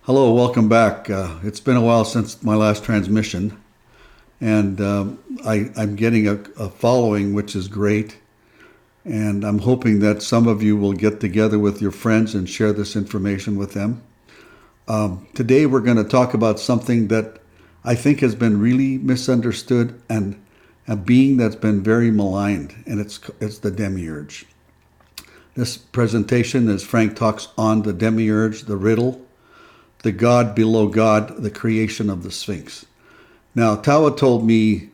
Hello, welcome back. It's been a while since my last transmission, and I'm getting a following, which is great. And I'm hoping that some of you will get together with your friends and share this information with them. Today we're going to talk about something that I think has been really misunderstood and a being that's been very maligned, and it's the Demiurge. This presentation, as Frank talks on the Demiurge, the Riddle, the God below God, the creation of the Sphinx. Now, Tawa told me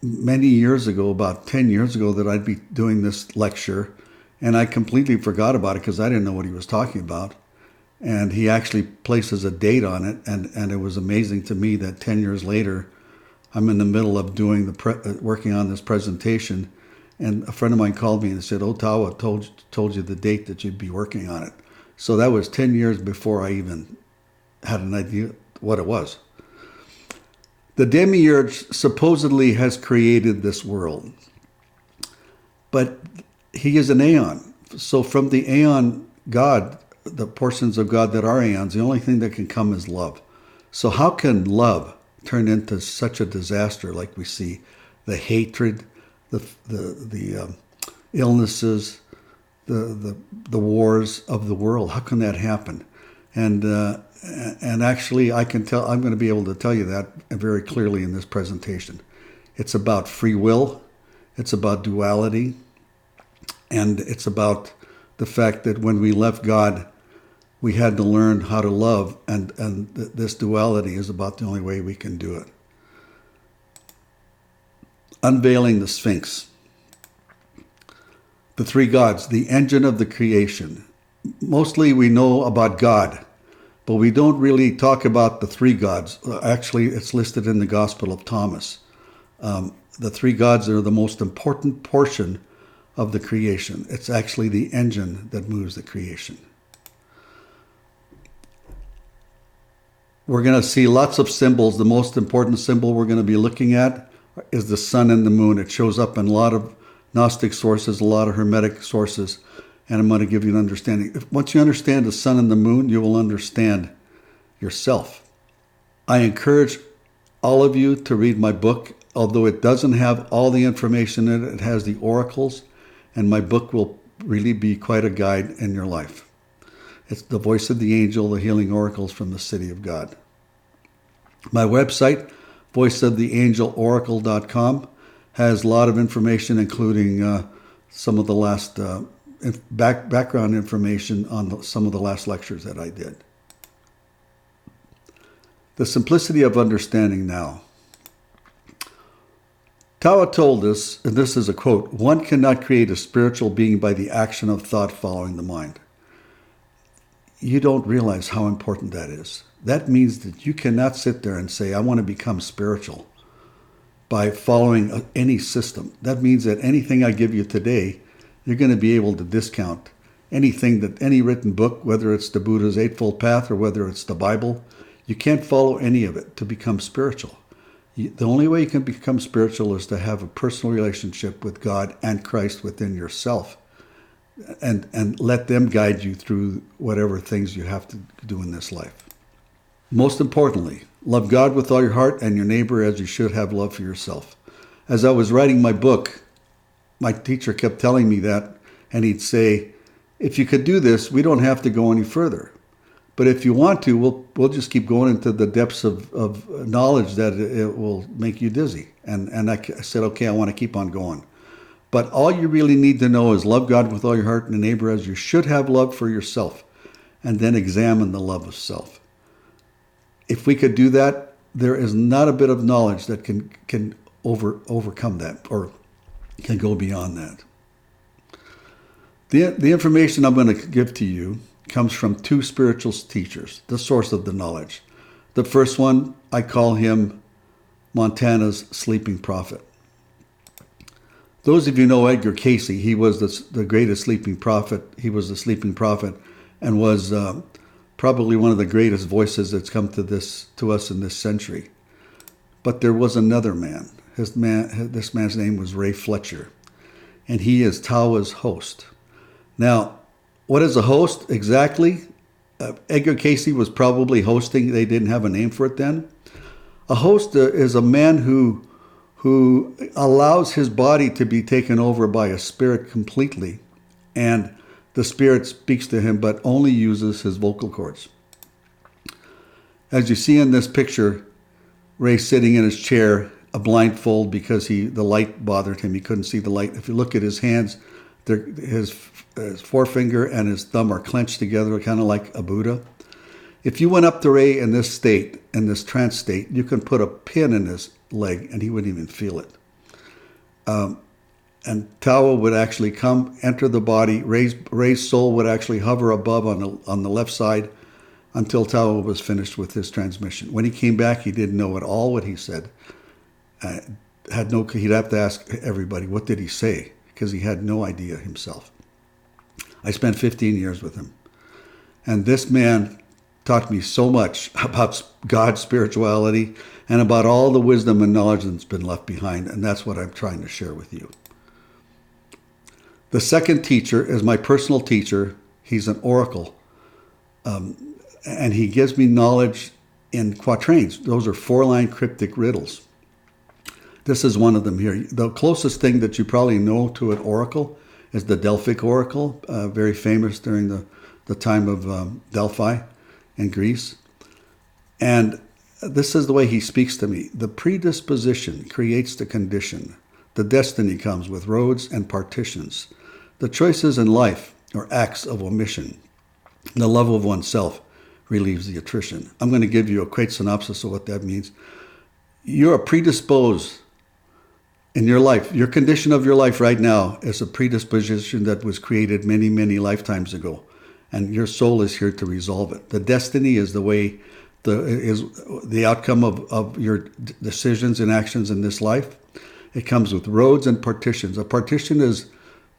many years ago, about 10 years ago, that I'd be doing this lecture, and I completely forgot about it because I didn't know what he was talking about. And he actually places a date on it, and it was amazing to me that 10 years later, I'm in the middle of doing working on this presentation, and a friend of mine called me and said, "Oh, Tawa told you the date that you'd be working on it." So that was 10 years before I even had an idea what it was. The Demiurge supposedly has created this world, but he is an Aeon. So from the Aeon God, the portions of God that are Aeons, the only thing that can come is love. So how can love turn into such a disaster like we see? The hatred, the illnesses, the wars of the world. How can that happen? And actually, I'm going to be able to tell you that very clearly in this presentation. It's about free will, it's about duality, and it's about the fact that when we left God, we had to learn how to love, and this duality is about the only way we can do it. Unveiling the Sphinx. The three gods, the engine of the creation. Mostly we know about God, but we don't really talk about the three gods. Actually, it's listed in the Gospel of Thomas. The three gods are the most important portion of the creation. It's actually the engine that moves the creation. We're going to see lots of symbols. The most important symbol we're going to be looking at is the sun and the moon. It shows up in a lot of Gnostic sources, a lot of Hermetic sources, and I'm going to give you an understanding. Once you understand the sun and the moon, you will understand yourself. I encourage all of you to read my book. Although it doesn't have all the information in it, it has the oracles, and my book will really be quite a guide in your life. It's The Voice of the Angel, the Healing Oracles from the City of God. My website, voiceoftheangeloracle.com, has a lot of information, including some of the last background information on some of the last lectures that I did. The simplicity of understanding now. Tawa told us, and this is a quote, "One cannot create a spiritual being by the action of thought following the mind." You don't realize how important that is. That means that you cannot sit there and say, "I want to become spiritual," by following any system. That means that anything I give you today, you're going to be able to discount. Anything that, any written book, whether it's the Buddha's Eightfold Path or whether it's the Bible, you can't follow any of it to become spiritual. The only way you can become spiritual is to have a personal relationship with God and Christ within yourself, and let them guide you through whatever things you have to do in this life. Most importantly, love God with all your heart and your neighbor as you should have love for yourself. As I was writing my book, my teacher kept telling me that, and he'd say, "If you could do this, we don't have to go any further. But if you want to, we'll just keep going into the depths of knowledge that it will make you dizzy." And I said, "Okay, I want to keep on going. But all you really need to know is love God with all your heart and your neighbor as you should have love for yourself, and then examine the love of self." If we could do that, there is not a bit of knowledge that can overcome that or can go beyond that. The information I'm going to give to you comes from two spiritual teachers, the source of the knowledge. The first one, I call him Montana's sleeping prophet. Those of you know Edgar Cayce. He was the greatest sleeping prophet. He was the sleeping prophet and was probably one of the greatest voices that's come to us in this century. But there was another man. This man's name was Ray Fletcher, and he is Tawa's host. Now, what is a host exactly? Edgar Casey was probably hosting. They didn't have a name for it then. A host is a man who allows his body to be taken over by a spirit completely, and the spirit speaks to him but only uses his vocal cords. As you see in this picture, Ray's sitting in his chair, a blindfold because the light bothered him. He couldn't see the light. If you look at his hands, his forefinger and his thumb are clenched together, kind of like a Buddha. If you went up to Ray in this state, in this trance state, you can put a pin in his leg and he wouldn't even feel it. And Tawa would actually come, enter the body. Ray's soul would actually hover above on the left side until Tawa was finished with his transmission. When he came back, he didn't know at all what he said. He'd have to ask everybody, what did he say? Because he had no idea himself. I spent 15 years with him. And this man taught me so much about God's spirituality and about all the wisdom and knowledge that's been left behind. And that's what I'm trying to share with you. The second teacher is my personal teacher. He's an oracle. And he gives me knowledge in quatrains. Those are 4-line cryptic riddles. This is one of them here. The closest thing that you probably know to an oracle is the Delphic Oracle, very famous during the time of Delphi in Greece. And this is the way he speaks to me. The predisposition creates the condition. The destiny comes with roads and partitions. The choices in life are acts of omission. The love of oneself relieves the attrition. I'm going to give you a quick synopsis of what that means. You're predisposed in your life. Your condition of your life right now is a predisposition that was created many, many lifetimes ago. And your soul is here to resolve it. The destiny is the way, is the outcome of your decisions and actions in this life. It comes with roads and partitions. A partition is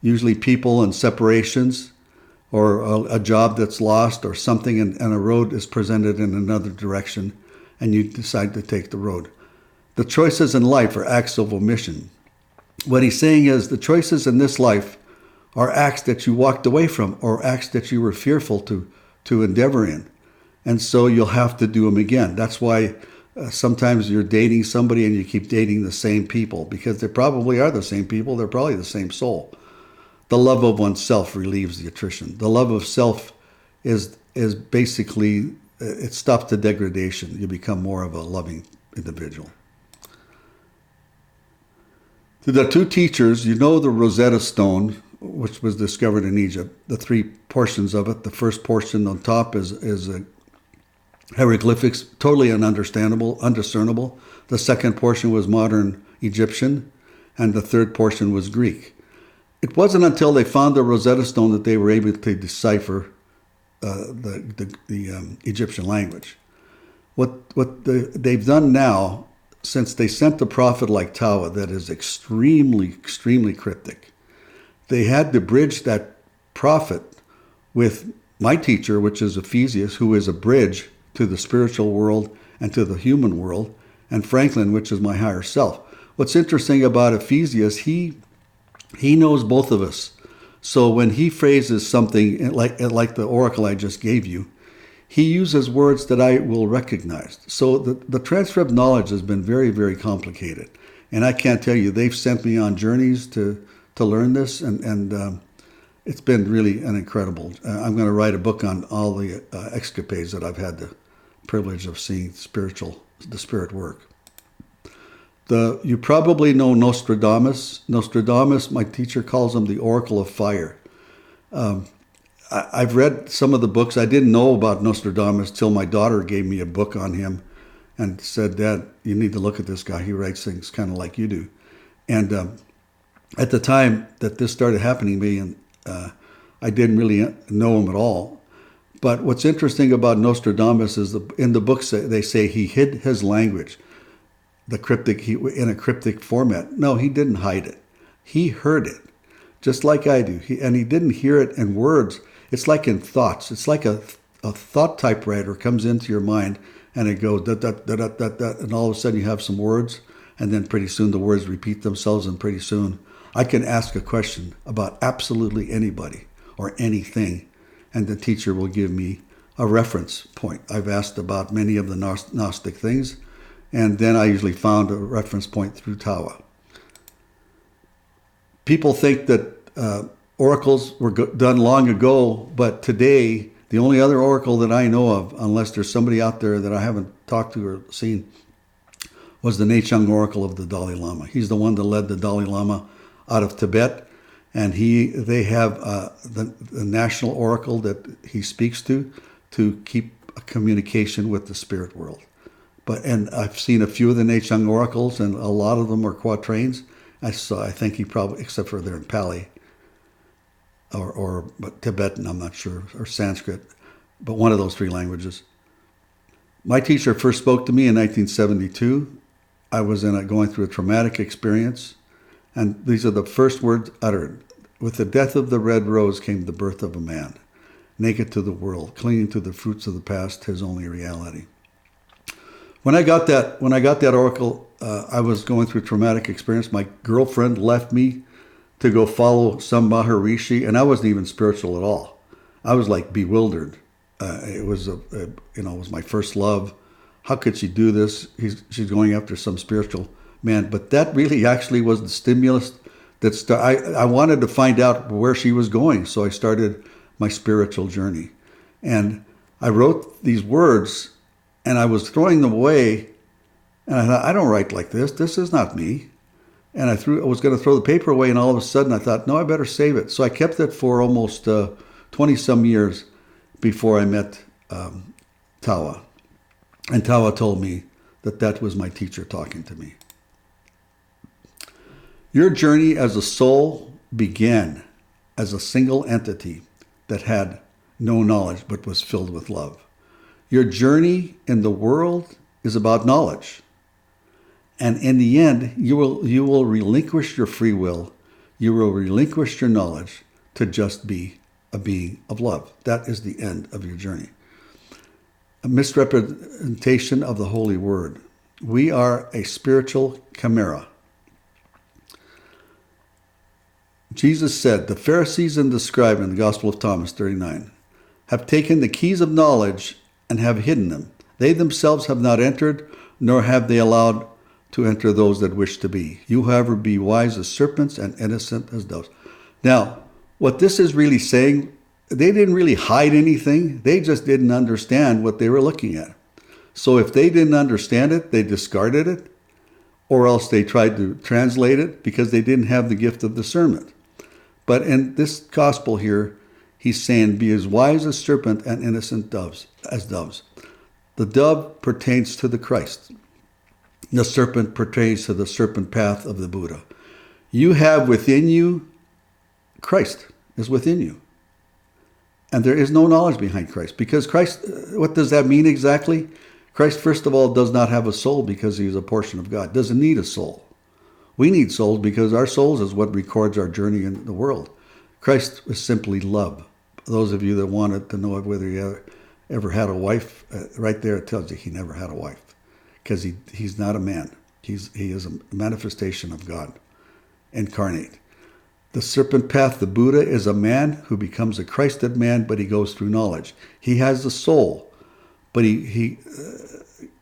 usually people and separations, or a job that's lost or something, and a road is presented in another direction, and you decide to take the road. The choices in life are acts of omission. What he's saying is the choices in this life are acts that you walked away from or acts that you were fearful to endeavor in. And so you'll have to do them again. That's why sometimes you're dating somebody and you keep dating the same people, because they probably are the same people. They're probably the same soul. The love of oneself relieves the attrition. The love of self is basically, it stops the degradation. You become more of a loving individual. To the two teachers, you know the Rosetta Stone, which was discovered in Egypt, the 3 portions of it. The first portion on top is hieroglyphics, totally undiscernible. The second portion was modern Egyptian, and the third portion was Greek. It wasn't until they found the Rosetta Stone that they were able to decipher the Egyptian language. What they've done now, since they sent a prophet like Tawa that is extremely, extremely cryptic, they had to bridge that prophet with my teacher, which is Ephesius, who is a bridge to the spiritual world and to the human world, and Franklin, which is my higher self. What's interesting about Ephesius, he knows both of us. So when he phrases something like the oracle I just gave you, he uses words that I will recognize. So the transfer of knowledge has been very, very complicated. And I can't tell you, they've sent me on journeys to learn this, and it's been really an incredible. I'm going to write a book on all the escapades that I've had the privilege of seeing the spirit work. You probably know Nostradamus. Nostradamus, my teacher calls him the Oracle of Fire. I've read some of the books. I didn't know about Nostradamus till my daughter gave me a book on him and said, "Dad, you need to look at this guy. He writes things kind of like you do." And at the time that this started happening to me, and I didn't really know him at all. But what's interesting about Nostradamus is in the books they say he hid his language. The cryptic, in a cryptic format. No, he didn't hide it. He heard it, just like I do. And he didn't hear it in words. It's like in thoughts. It's like a thought typewriter comes into your mind, and it goes da da da da da da, and all of a sudden you have some words, and then pretty soon the words repeat themselves, and pretty soon I can ask a question about absolutely anybody or anything, and the teacher will give me a reference point. I've asked about many of the Gnostic things, and then I usually found a reference point through Tawa. People think that oracles were done long ago, but today, the only other oracle that I know of, unless there's somebody out there that I haven't talked to or seen, was the Nechung Oracle of the Dalai Lama. He's the one that led the Dalai Lama out of Tibet, and they have the national oracle that he speaks to keep a communication with the spirit world. And I've seen a few of the Nechung oracles, and a lot of them are quatrains. I think he probably, except for they're in Pali or Tibetan, I'm not sure, or Sanskrit, but one of those three languages. My teacher first spoke to me in 1972. I was going through a traumatic experience, and these are the first words uttered. With the death of the red rose came the birth of a man, naked to the world, clinging to the fruits of the past, his only reality. When I got that oracle, I was going through a traumatic experience. My girlfriend left me to go follow some Maharishi, and I wasn't even spiritual at all. I was like bewildered. It was it was my first love. How could she do this? She's going after some spiritual man. But that really actually was the stimulus that I wanted to find out where she was going. So I started my spiritual journey. And I wrote these words, and I was throwing them away. And I thought, I don't write like this. This is not me. And I was going to throw the paper away, and all of a sudden I thought, no, I better save it. So I kept it for almost 20-some years before I met Tawa. And Tawa told me that was my teacher talking to me. Your journey as a soul began as a single entity that had no knowledge but was filled with love. Your journey in the world is about knowledge. And in the end, you will relinquish your free will. You will relinquish your knowledge to just be a being of love. That is the end of your journey. A misrepresentation of the Holy Word. We are a spiritual chimera. Jesus said, the Pharisees and the scribe in the Gospel of Thomas 39 have taken the keys of knowledge and have hidden them. They themselves have not entered, nor have they allowed to enter those that wish to be. You, however, be wise as serpents and innocent as doves. Now, what this is really saying, they didn't really hide anything. They just didn't understand what they were looking at. So if they didn't understand it, they discarded it, or else they tried to translate it because they didn't have the gift of discernment. But in this gospel here, he's saying, be as wise as serpent and innocent as doves. The dove pertains to the Christ. The serpent pertains to the serpent path of the Buddha. You have within you, Christ is within you. And there is no knowledge behind Christ. Because Christ, what does that mean exactly? Christ, first of all, does not have a soul because he is a portion of God. Doesn't need a soul. We need souls because our souls is what records our journey in the world. Christ is simply love. Those of you that wanted to know whether he ever had a wife, right there it tells you he never had a wife. Because he's not a man. He is a manifestation of God, incarnate. The serpent path, the Buddha, is a man who becomes a Christed man, but he goes through knowledge. He has a soul, but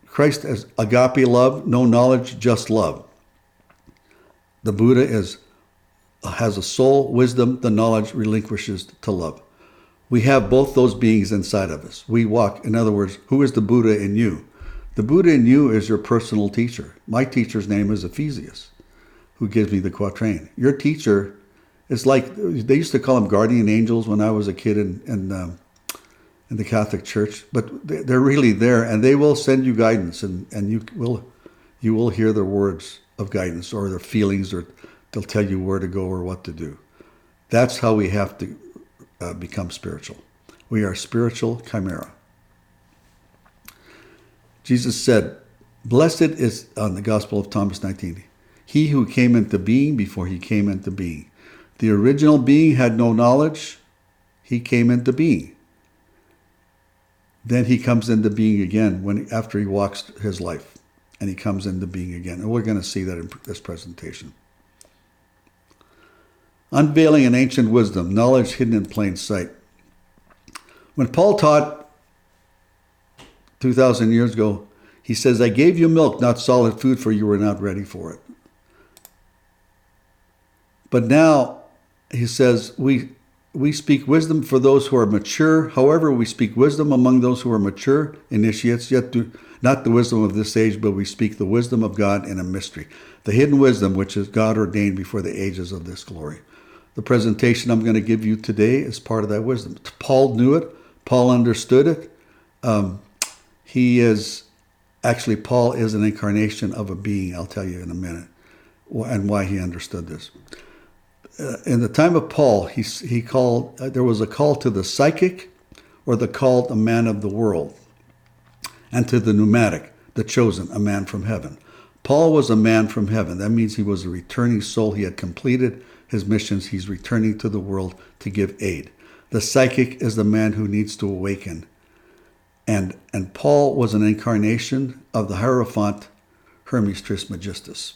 Christ has agape love, no knowledge, just love. The Buddha has a soul, wisdom, the knowledge relinquishes to love. We have both those beings inside of us. We walk, in other words, who is the Buddha in you? The Buddha in you is your personal teacher. My teacher's name is Ephesius, who gives me the quatrain. Your teacher is like, they used to call them guardian angels when I was a kid in the Catholic Church, but they're really there, and they will send you guidance, and you will hear their words of guidance or their feelings, or they'll tell you where to go or what to do. That's how we have to become spiritual. We are spiritual chimera. Jesus said, blessed is, on the Gospel of Thomas 19, he who came into being before he came into being. The original being had no knowledge. He came into being. Then he comes into being again after he walks his life. And he comes into being again. And we're going to see that in this presentation. Unveiling an ancient wisdom, knowledge hidden in plain sight. When Paul taught 2,000 years ago, he says, I gave you milk, not solid food, for you were not ready for it. But now, he says, we speak wisdom for those who are mature. However, we speak wisdom among those who are mature, initiates, yet do not the wisdom of this age, but we speak the wisdom of God in a mystery. The hidden wisdom, which is God ordained before the ages of this glory. The presentation I'm going to give you today is part of that wisdom. Paul knew it. Paul understood it. Paul is an incarnation of a being. I'll tell you in a minute, and why he understood this. In the time of Paul, he called. There was a call to the psychic, or the called a man of the world, and to the pneumatic, the chosen, a man from heaven. Paul was a man from heaven. That means he was a returning soul. He had completed his missions. He's returning to the world to give aid. The psychic is the man who needs to awaken. And Paul was an incarnation of the Hierophant Hermes Trismegistus.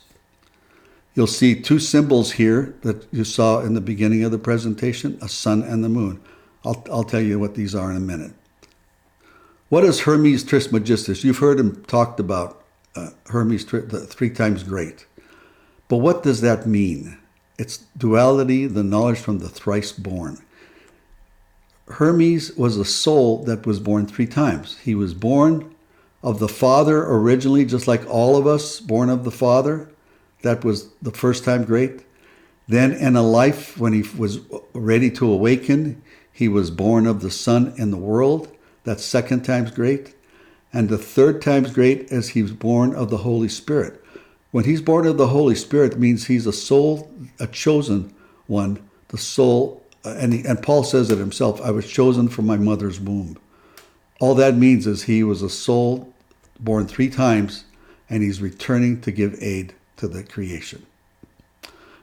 You'll see two symbols here that you saw in the beginning of the presentation, a sun and the moon. I'll tell you what these are in a minute. What is Hermes Trismegistus? You've heard him talked about, Hermes, the 3 times great. But what does that mean? It's duality, the knowledge from the thrice born. Hermes was a soul that was born 3 times. He was born of the Father originally, just like all of us, born of the Father. That was the first time great. Then in a life when he was ready to awaken, he was born of the Son in the world. That's 2nd times great. And the 3rd times great is he was born of the Holy Spirit. When he's born of the Holy Spirit, it means he's a soul, a chosen one, the soul. And Paul says it himself, I was chosen from my mother's womb. All that means is he was a soul born 3 times, and he's returning to give aid to the creation.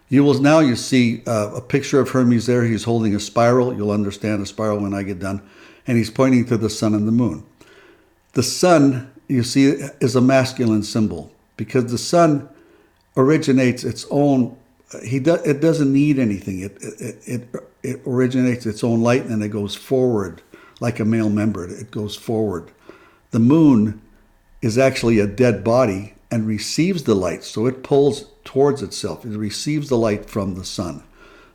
You see a picture of Hermes there. He's holding a spiral. You'll understand a spiral when I get done. And he's pointing to the sun and the moon. The sun, you see, is a masculine symbol because the sun originates its own. It doesn't need anything. It originates its own light and it goes forward like a male member. It goes forward. The moon is actually a dead body and receives the light, so it pulls towards itself. It receives the light from the sun.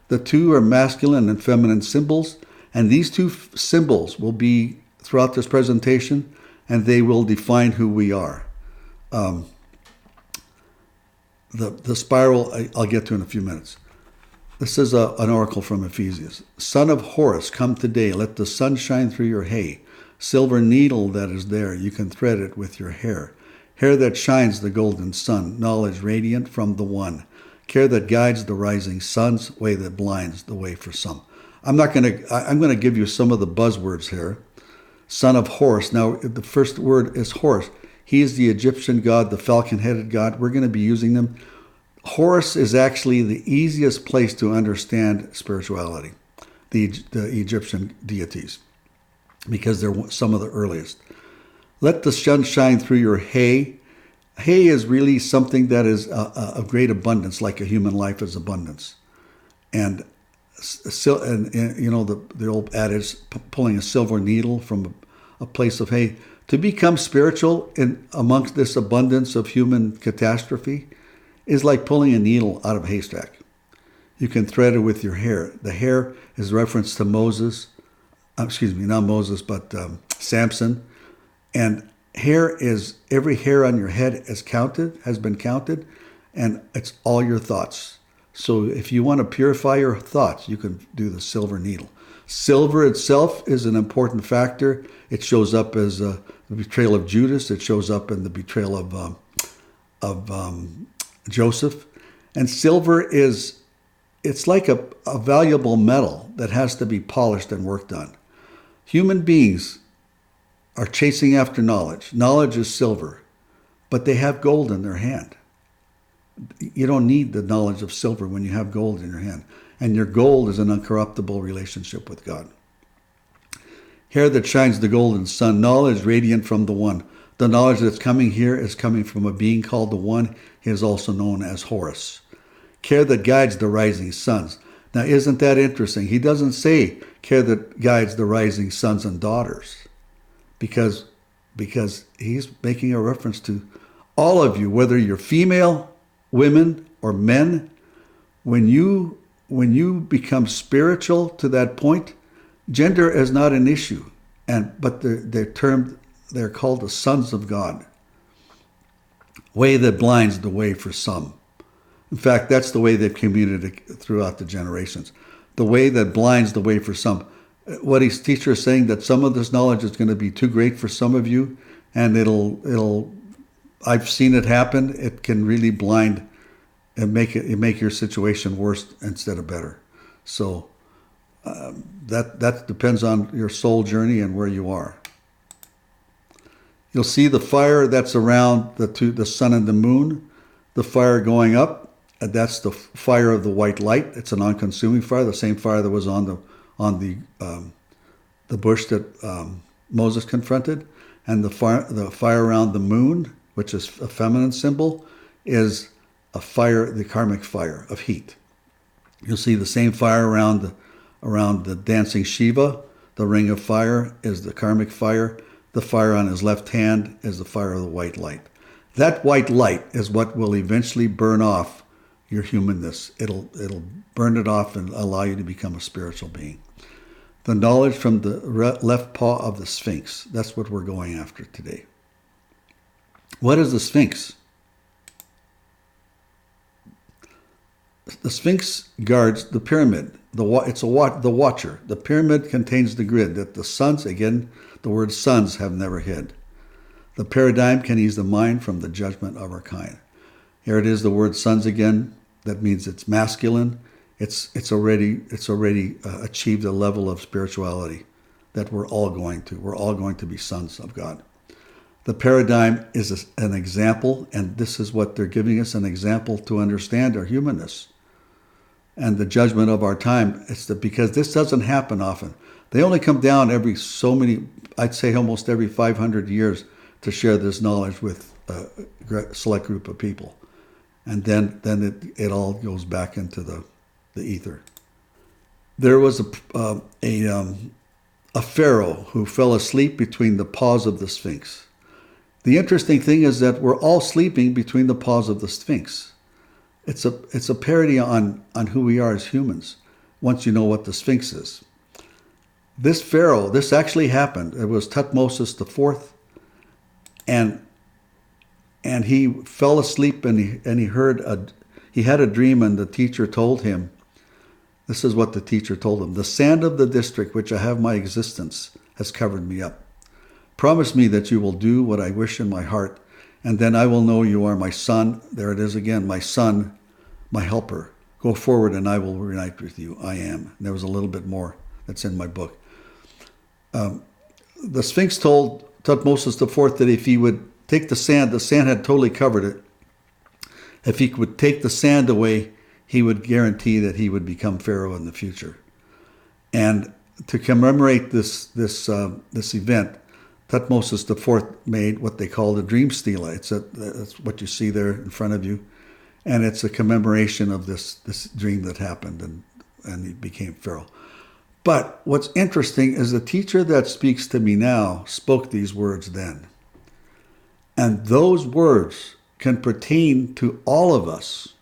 The two are masculine and feminine symbols, and these two symbols will be throughout this presentation, and they will define who we are. The spiral, I'll get to in a few minutes. This is an oracle from Ephesians. Son of Horus, come today, let the sun shine through your hay. Silver needle that is there, you can thread it with your hair. Hair that shines the golden sun, knowledge radiant from the one. Care that guides the rising sun's way that blinds the way for some. I'm going to give you some of the buzzwords here. Son of Horus. Now, the first word is Horus. He is the Egyptian god, the falcon-headed god. We're going to be using them. Horus is actually the easiest place to understand spirituality, the Egyptian deities, because they're some of the earliest. Let the sun shine through your hay. Hay is really something that is of great abundance, like a human life is abundance. And you know, the old adage, pulling a silver needle from a place of hay. To become spiritual amongst this abundance of human catastrophe is like pulling a needle out of a haystack. You can thread it with your hair. The hair is reference to Moses, not Moses, but Samson. And every hair on your head has been counted, and it's all your thoughts. So if you want to purify your thoughts, you can do the silver needle. Silver itself is an important factor. It shows up as the betrayal of Judas. It shows up in the betrayal of Joseph. And silver it's like a valuable metal that has to be polished and worked on. Human beings are chasing after knowledge. Knowledge is silver, but they have gold in their hand. You don't need the knowledge of silver when you have gold in your hand. And your gold is an uncorruptible relationship with God. Hair that shines the golden sun, knowledge radiant from the one. The knowledge that's coming here is coming from a being called the one. He is also known as Horus. Care that guides the rising suns. Now, isn't that interesting? He doesn't say care that guides the rising sons and daughters, because because he's making a reference to all of you, whether you're female, women, or men. When you become spiritual to that point, gender is not an issue, but they're called the sons of God. Way that blinds the way for some. In fact, that's the way they've communicated throughout the generations. The way that blinds the way for some. What his teacher is saying, that some of this knowledge is going to be too great for some of you, and I've seen it happen. It can really blind and make your situation worse instead of better. So that depends on your soul journey and where you are. You'll see the fire that's around the sun and the moon, the fire going up. That's the fire of the white light. It's a non-consuming fire, the same fire that was on the bush that Moses confronted. And the fire around the moon, which is a feminine symbol, is a fire, the karmic fire of heat. You'll see the same fire around the dancing Shiva. The ring of fire is the karmic fire. The fire on his left hand is the fire of the white light. That white light is what will eventually burn off your humanness. It'll burn it off and allow you to become a spiritual being. The knowledge from the left paw of the Sphinx. That's what we're going after today. What is the Sphinx? The Sphinx guards the pyramid. It's the watcher. The pyramid contains the grid that the suns, again, the word suns have never hid. The paradigm can ease the mind from the judgment of our kind. Here it is, the word suns again. That means it's masculine. It's already achieved a level of spirituality that we're all going to. We're all going to be sons of God. The paradigm is an example, and this is what they're giving us, an example to understand our humanness and the judgment of our time. It's because this doesn't happen often. They only come down every so many, I'd say almost every 500 years, to share this knowledge with a select group of people. And then it all goes back into the ether. There was a pharaoh who fell asleep between the paws of the Sphinx. The interesting thing is that we're all sleeping between the paws of the Sphinx. It's a parody on who we are as humans, once you know what the Sphinx is. This pharaoh, this actually happened. It was Thutmose IV, and he fell asleep and he had a dream, and the teacher told him, this is what the teacher told him: the sand of the district which I have my existence has covered me up. Promise me that you will do what I wish in my heart, and then I will know you are my son. There it is again, my son, my helper. Go forward and I will reunite with you. I am. And there was a little bit more that's in my book. The Sphinx told Thutmose IV that if he would take the sand had totally covered it. If he would take the sand away, he would guarantee that he would become pharaoh in the future. And to commemorate this event, Thutmose IV made what they call the dream stela. That's what you see there in front of you, and it's a commemoration of this dream that happened, and he became pharaoh. But what's interesting is the teacher that speaks to me now spoke these words then. And those words can pertain to all of us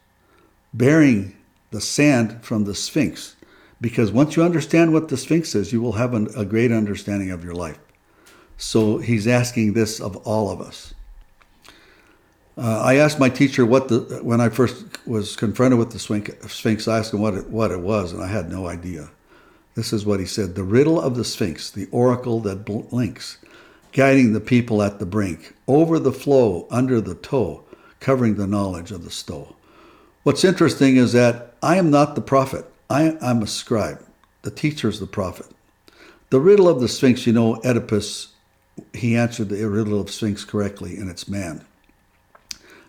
bearing the sand from the Sphinx. Because once you understand what the Sphinx is, you will have a great understanding of your life. So he's asking this of all of us. I asked my teacher when I first was confronted with the Sphinx, I asked him what it was, and I had no idea. This is what he said: the riddle of the Sphinx, the oracle that blinks, guiding the people at the brink, over the flow, under the toe, covering the knowledge of the stow. What's interesting is that I am not the prophet. I'm a scribe. The teacher is the prophet. The riddle of the Sphinx, Oedipus, he answered the riddle of Sphinx correctly, and it's man.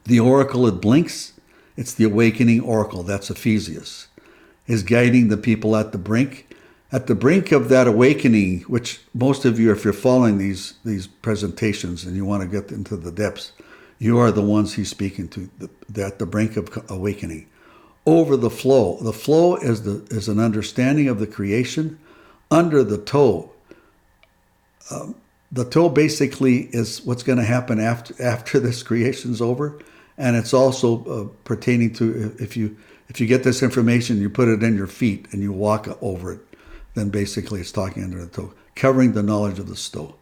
The oracle, it blinks. It's the awakening oracle. That's Ephesius. Is guiding the people at the brink. At the brink of that awakening, which most of you, if you're following these presentations and you want to get into the depths, you are the ones he's speaking to, at the brink of awakening. Over the flow. The flow is an understanding of the creation. Under the toe, the toe basically is what's going to happen after this creation's over, and it's also pertaining to if you get this information, you put it in your feet and you walk over it, then basically it's talking under the toe, covering the knowledge of the stow.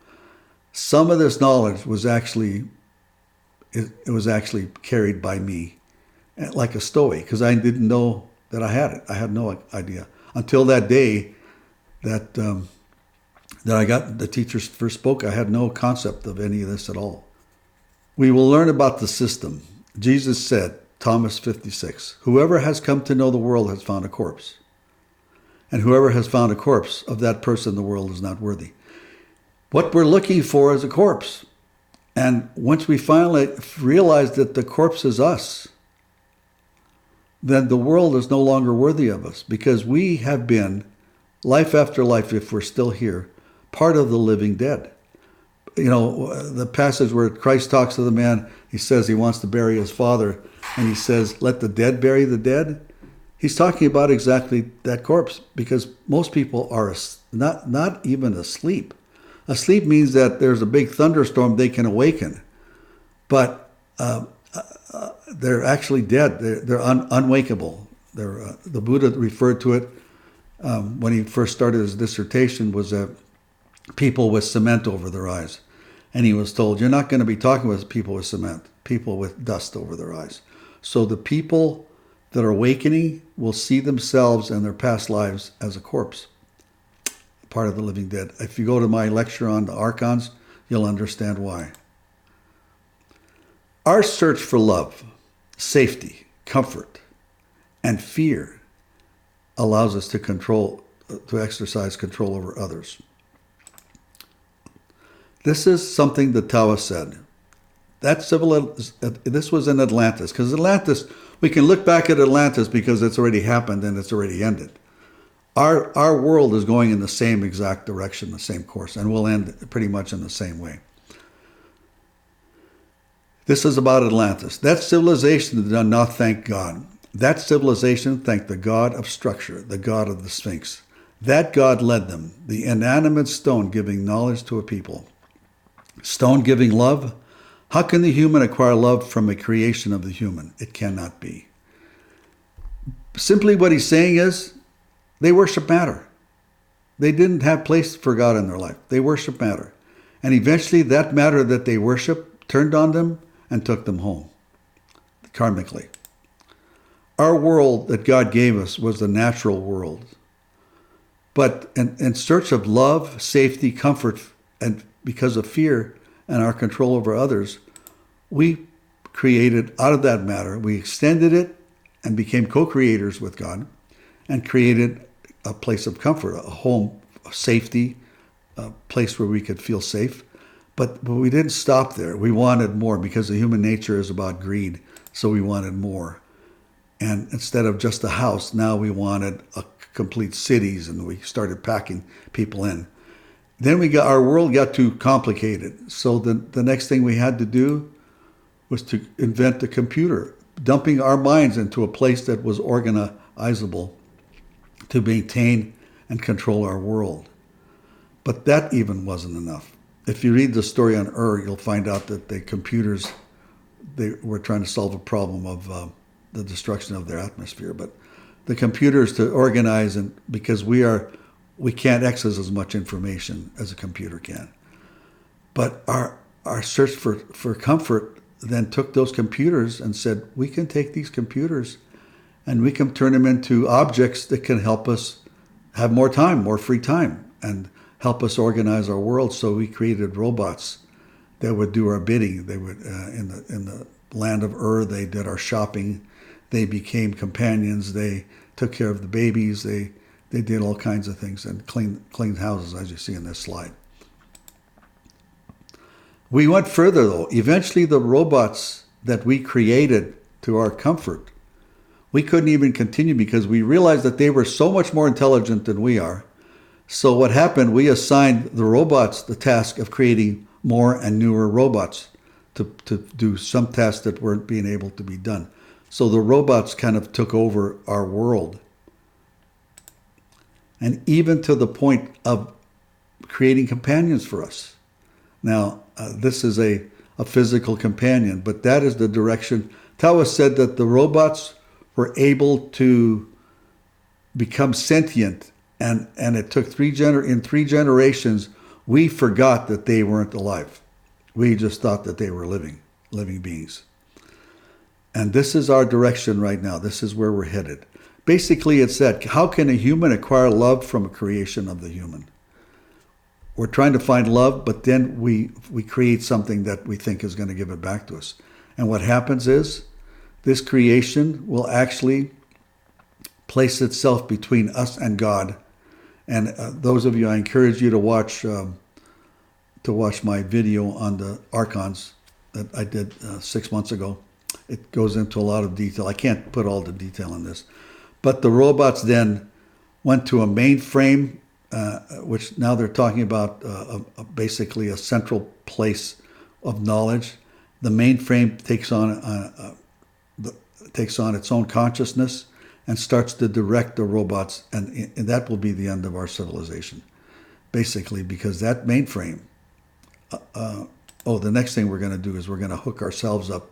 Some of this knowledge was actually it was actually carried by me, like a stowaway, because I didn't know that I had it. I had no idea until that day that I got the teachers first spoke. I had no concept of any of this at all. We will learn about the system. Jesus said, Thomas 56, whoever has come to know the world has found a corpse. And whoever has found a corpse, of that person the world is not worthy. What we're looking for is a corpse. And once we finally realize that the corpse is us, then the world is no longer worthy of us, because we have been, life after life, if we're still here, part of the living dead. You know, the passage where Christ talks to the man, he says he wants to bury his father, and he says, let the dead bury the dead. He's talking about exactly that corpse, because most people are not even asleep. Asleep means that there's a big thunderstorm, they can awaken. But they're actually dead. They're unwakeable. The Buddha referred to it when he first started his dissertation, was that people with cement over their eyes. And he was told, you're not going to be talking with people with cement, people with dust over their eyes. So the people that are awakening will see themselves and their past lives as a corpse, part of the living dead. If you go to my lecture on the Archons, you'll understand why. Our search for love, safety, comfort, and fear allows us to exercise control over others. This is something the Taoists said. This was in Atlantis, because Atlantis, we can look back at Atlantis because it's already happened and it's already ended. Our world is going in the same exact direction, the same course, and will end pretty much in the same way. This is about Atlantis. That civilization did not thank God. That civilization thanked the god of structure, the god of the Sphinx. That god led them, the inanimate stone giving knowledge to a people. Stone giving love? How can the human acquire love from a creation of the human? It cannot be. Simply what he's saying is, they worship matter. They didn't have place for God in their life. They worship matter. And eventually that matter that they worship turned on them and took them home, karmically. Our world that God gave us was the natural world. But in search of love, safety, comfort, and because of fear and our control over others, we created out of that matter, we extended it and became co-creators with God and created a place of comfort, a home, a safety, a place where we could feel safe. But we didn't stop there. We wanted more, because the human nature is about greed. So we wanted more. And instead of just a house, now we wanted complete cities, and we started packing people in. Then our world got too complicated. So the next thing we had to do was to invent a computer, dumping our minds into a place that was organizable to maintain and control our world. But that even wasn't enough. If you read the story on you'll find out that the computers, they were trying to solve a problem of the destruction of their atmosphere. But the computers to organize, and because we can't access as much information as a computer can. But our search for comfort then took those computers and said, we can take these computers and we can turn them into objects that can help us have more time, more free time, and help us organize our world. So we created robots that would do our bidding. They would, in the land of they did our shopping. They became companions. They took care of the babies. They did all kinds of things and cleaned houses, as you see in this slide. We went further, though. Eventually, the robots that we created to our comfort, we couldn't even continue because we realized that they were so much more intelligent than we are. So what happened, we assigned the robots the task of creating more and newer robots to do some tasks that weren't being able to be done. So the robots kind of took over our world. And even to the point of creating companions for us. Now, this is a physical companion, but that is the direction. Taoist said that the robots were able to become sentient, and it took in 3 generations, we forgot that they weren't alive. We just thought that they were living beings. And this is our direction right now. This is where we're headed. Basically, it's that, how can a human acquire love from a creation of the human? We're trying to find love, but then we create something that we think is going to give it back to us. And what happens is, this creation will actually place itself between us and God. And those of you, I encourage you to watch my video on the Archons that I did 6 months ago. It goes into a lot of detail. I can't put all the detail in this. But the robots then went to a mainframe, which now they're talking about basically a central place of knowledge. The mainframe takes on its own consciousness and starts to direct the robots, and that will be the end of our civilization, basically, because that mainframe. The next thing we're going to do is we're going to hook ourselves up,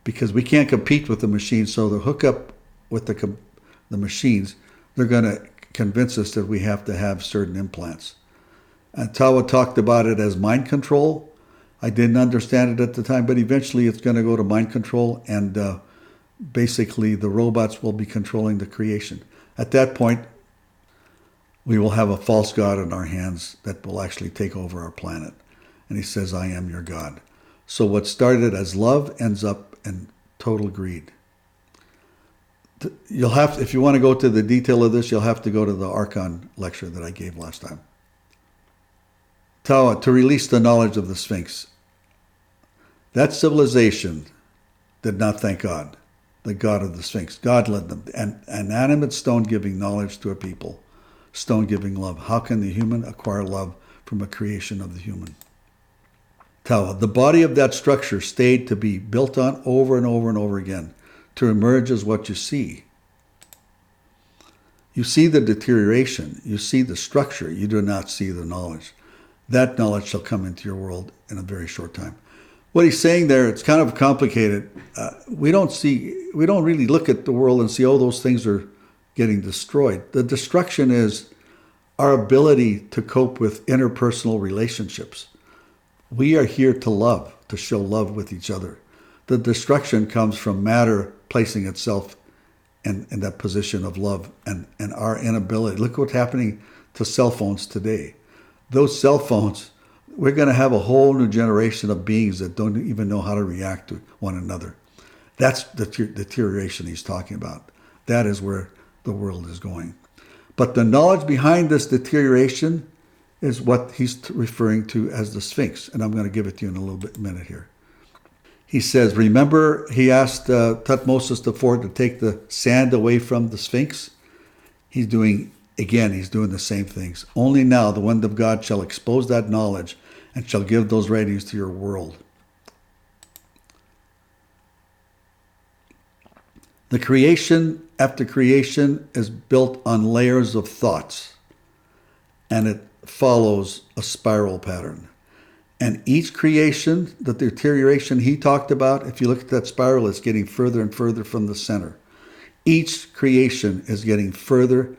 because we can't compete with the machines. So the hookup with the machines, they're going to convince us that we have to have certain implants. And Tawa talked about it as mind control. I didn't understand it at the time, but eventually it's going to go to mind control, and basically the robots will be controlling the creation. At that point, we will have a false god in our hands that will actually take over our planet. And he says, I am your God. So what started as love ends up in total greed. You'll have to, if you want to go to the detail of this, you'll have to go to the Archon lecture that I gave last time. Tawa, to release the knowledge of the Sphinx. That civilization did not thank God, the God of the Sphinx. God led them. An animate stone giving knowledge to a people. Stone giving love. How can the human acquire love from a creation of the human? Tawa, the body of that structure stayed to be built on over and over and over again. To emerge as what you see. You see the deterioration. You see the structure. You do not see the knowledge. That knowledge shall come into your world in a very short time. What he's saying there, it's kind of complicated. We don't really look at the world and see, oh, those things are getting destroyed. The destruction is our ability to cope with interpersonal relationships. We are here to love, to show love with each other. The destruction comes from matter placing itself in that position of love, and our inability. Look what's happening to cell phones today. Those cell phones, we're going to have a whole new generation of beings that don't even know how to react to one another. That's the deterioration he's talking about. That is where the world is going. But the knowledge behind this deterioration is what he's referring to as the Sphinx. And I'm going to give it to you in a minute here. He says, remember, he asked Thutmose IV to take the sand away from the Sphinx? He's doing the same things. Only now the wind of God shall expose that knowledge and shall give those writings to your world. The creation after creation is built on layers of thoughts, and it follows a spiral pattern. And each creation, the deterioration he talked about, if you look at that spiral, it's getting further and further from the center. Each creation is getting further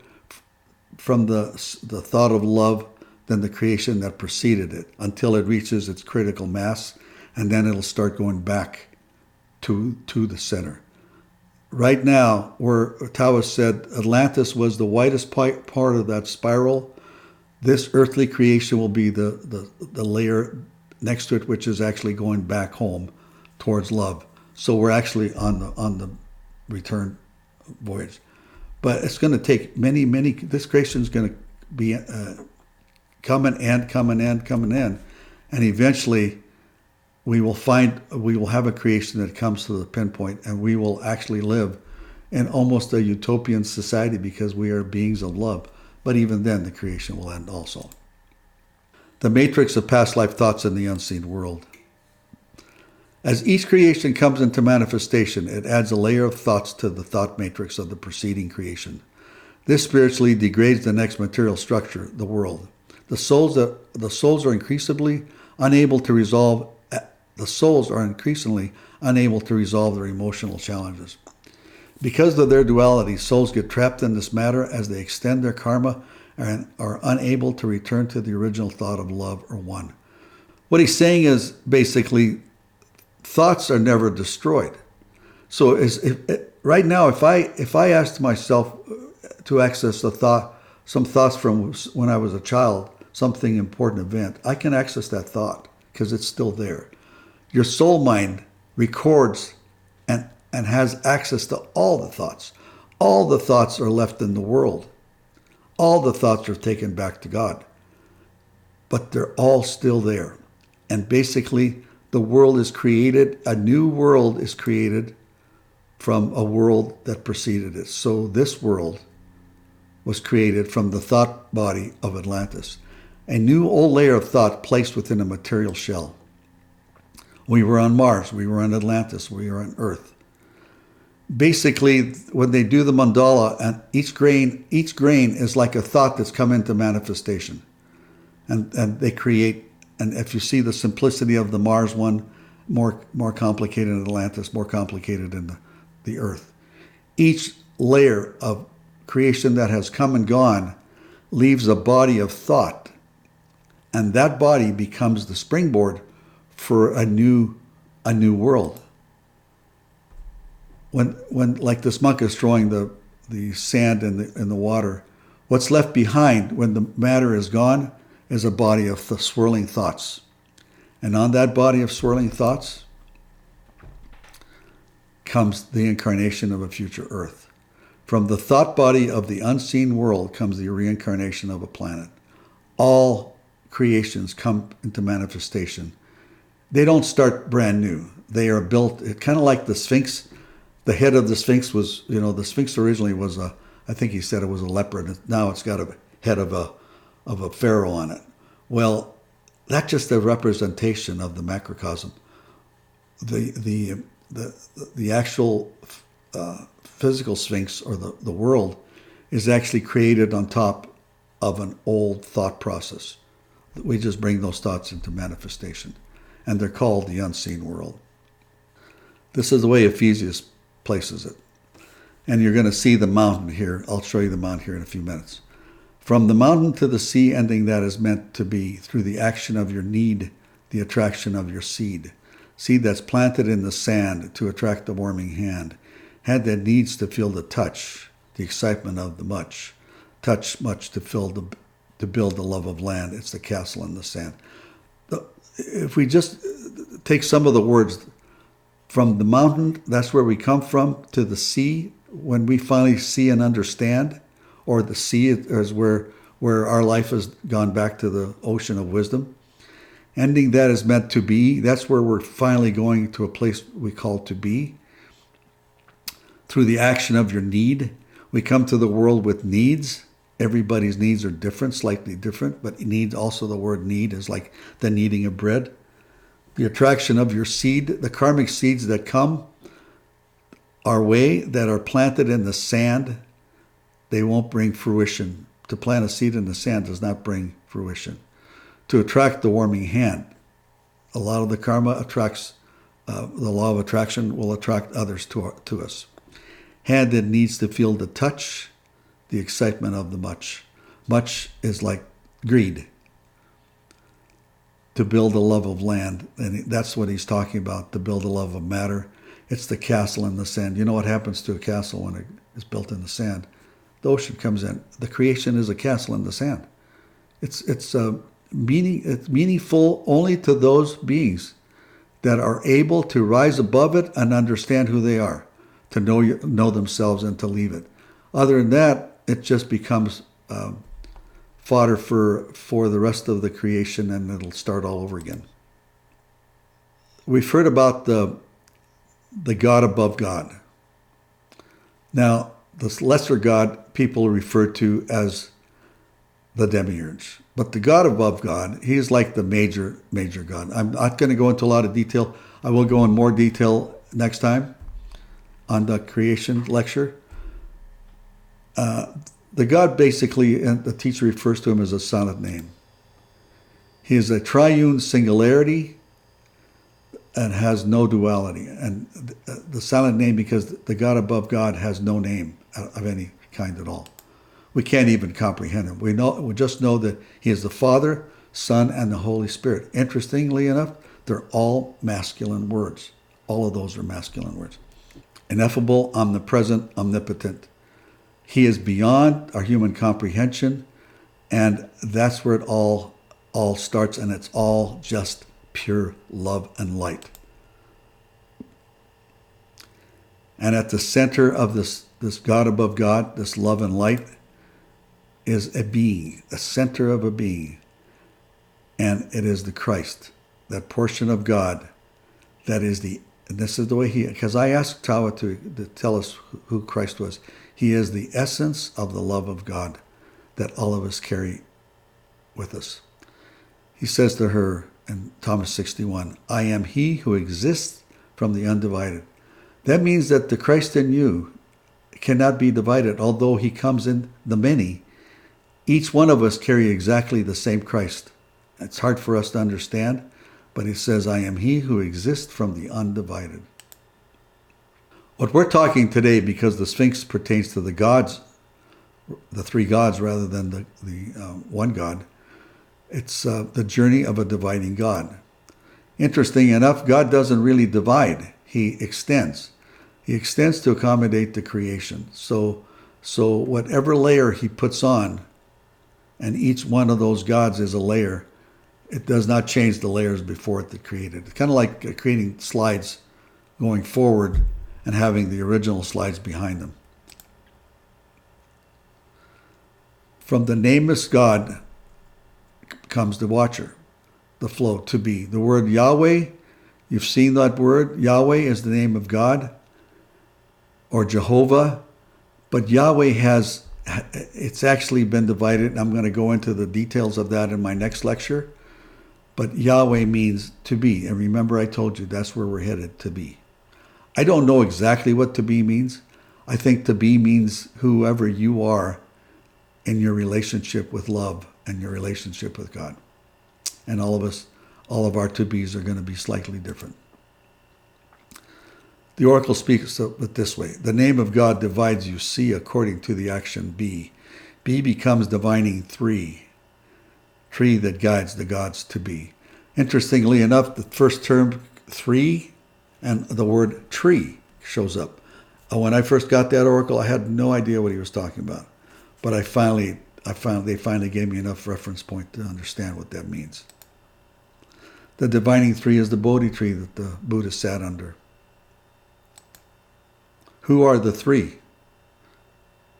from the thought of love than the creation that preceded it, until it reaches its critical mass, and then it'll start going back to the center. Right now, where Taoist said Atlantis was the widest part of that spiral, this earthly creation will be the layer next to it, which is actually going back home towards love. So we're actually on the return voyage. But it's going to take many, this creation is going to be coming in. And eventually we will have a creation that comes to the pinpoint, and we will actually live in almost a utopian society because we are beings of love. But even then, the creation will end also. The matrix of past life thoughts in the unseen world. As each creation comes into manifestation, it adds a layer of thoughts to the thought matrix of the preceding creation. This spiritually degrades the next material structure, the world. The souls are increasingly unable to resolve, the souls are increasingly unable to resolve their emotional challenges. Because of their duality, souls get trapped in this matter as they extend their karma and are unable to return to the original thought of love or one. What he's saying is basically thoughts are never destroyed. So right now, if I asked myself to access some thoughts from when I was a child, something important event, I can access that thought because it's still there. Your soul mind records and has access to all the thoughts. All the thoughts are left in the world. All the thoughts are taken back to God. But they're all still there. And basically, the world is created, a new world is created from a world that preceded it. So this world was created from the thought body of Atlantis. A new old layer of thought placed within a material shell. We were on Mars, we were on Atlantis, we were on Earth. Basically, when they do the mandala, and each grain is like a thought that's come into manifestation. And they create, and if you see the simplicity of the Mars one, more complicated in Atlantis, more complicated in the Earth. Each layer of creation that has come and gone leaves a body of thought. And that body becomes the springboard for a new world. When like this monk is throwing the sand in the water, what's left behind when the matter is gone is a body of swirling thoughts. And on that body of swirling thoughts comes the incarnation of a future Earth. From the thought body of the unseen world comes the reincarnation of a planet. All creations come into manifestation. They don't start brand new. They are built, kind of like the Sphinx. The head of the Sphinx was, the Sphinx originally was I think he said it was a leopard. Now it's got a head of a pharaoh on it. Well, that's just a representation of the macrocosm. The actual physical Sphinx, or the world, is actually created on top of an old thought process. We just bring those thoughts into manifestation. And they're called the unseen world. This is the way Ephesians places it. And you're going to see the mountain here. I'll show you the mountain here in a few minutes. From the mountain to the sea ending that is meant to be, through the action of your need, the attraction of your seed. Seed that's planted in the sand to attract the warming hand. Hand that needs to feel the touch, the excitement of the much. Touch much to build the love of land. It's the castle in the sand. If we just take some of the words, from the mountain, that's where we come from, to the sea, when we finally see and understand, or the sea is where our life has gone back to the ocean of wisdom. Ending that is meant to be, that's where we're finally going to a place we call to be. Through the action of your need, we come to the world with needs. Everybody's needs are different, slightly different, but needs, also the word need is like the kneading of bread. The attraction of your seed, the karmic seeds that come our way that are planted in the sand, they won't bring fruition. To plant a seed in the sand does not bring fruition. To attract the warming hand, a lot of the karma attracts, the law of attraction will attract others to us. Hand that needs to feel the touch, the excitement of the much. Much is like greed. To build a love of land, and that's what he's talking about, to build a love of matter. It's the castle in the sand. You know what happens to a castle when it is built in the sand? The ocean comes in. The creation is a castle in the sand. It's meaningful only to those beings that are able to rise above it and understand who they are, to know themselves and to leave it. Other than that, it just becomes fodder for the rest of the creation, and it'll start all over again. We've heard about the God above God. Now, this lesser God people refer to as the Demiurge. But the God above God, he is like the major God. I'm not going to go into a lot of detail. I will go in more detail next time on the creation lecture. The God basically, and the teacher refers to him as a silent name. He is a triune singularity and has no duality. And the silent name, because the God above God has no name of any kind at all. We can't even comprehend him. We just know that he is the Father, Son, and the Holy Spirit. Interestingly enough, they're all masculine words. All of those are masculine words. Ineffable, omnipresent, omnipotent. He is beyond our human comprehension, and that's where it all starts, and it's all just pure love and light. And at the center of this God above God, this love and light, is a being, the center of a being. And it is the Christ, that portion of God that is and this is the way because I asked Tawa to tell us who Christ was. He is the essence of the love of God that all of us carry with us. He says to her in Thomas 61, I am he who exists from the undivided. That means that the Christ in you cannot be divided, although he comes in the many. Each one of us carry exactly the same Christ. It's hard for us to understand, but he says, I am he who exists from the undivided. What we're talking today, because the Sphinx pertains to the gods, the three gods rather than the one God, it's the journey of a dividing God. Interesting enough, God doesn't really divide. He extends. He extends to accommodate the creation. So whatever layer he puts on, and each one of those gods is a layer, it does not change the layers before it that created. It's kind of like creating slides going forward and having the original slides behind them. From the nameless God comes the watcher, the flow, to be. The word Yahweh, you've seen that word. Yahweh is the name of God, or Jehovah. But Yahweh it's actually been divided, and I'm going to go into the details of that in my next lecture. But Yahweh means to be. And remember, I told you that's where we're headed, to be. I don't know exactly what to be means. I think to be means whoever you are in your relationship with love and your relationship with God. And all of our to be's are going to be slightly different. The Oracle speaks of it this way. The name of God divides you, see, according to the action be. Be becomes divining three. Tree that guides the gods to be. Interestingly enough, the first term, three, and the word tree shows up. When I first got that oracle, I had no idea what he was talking about. But they finally gave me enough reference point to understand what that means. The divining three is the Bodhi tree that the Buddha sat under. Who are the three?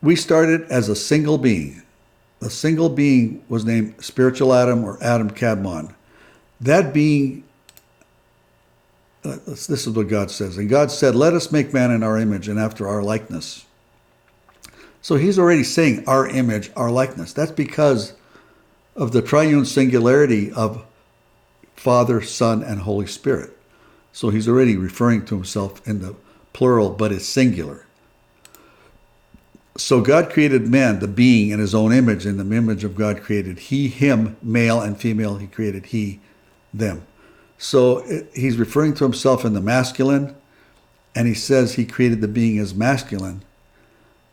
We started as a single being. The single being was named Spiritual Adam or Adam Kadmon. That being, this is what God says. And God said, let us make man in our image and after our likeness. So he's already saying our image, our likeness. That's because of the triune singularity of Father, Son, and Holy Spirit. So he's already referring to himself in the plural, but it's singular. So God created man, the being, in his own image. In the image of God created he, him, male and female. He created he, them. So he's referring to himself in the masculine, and he says he created the being as masculine.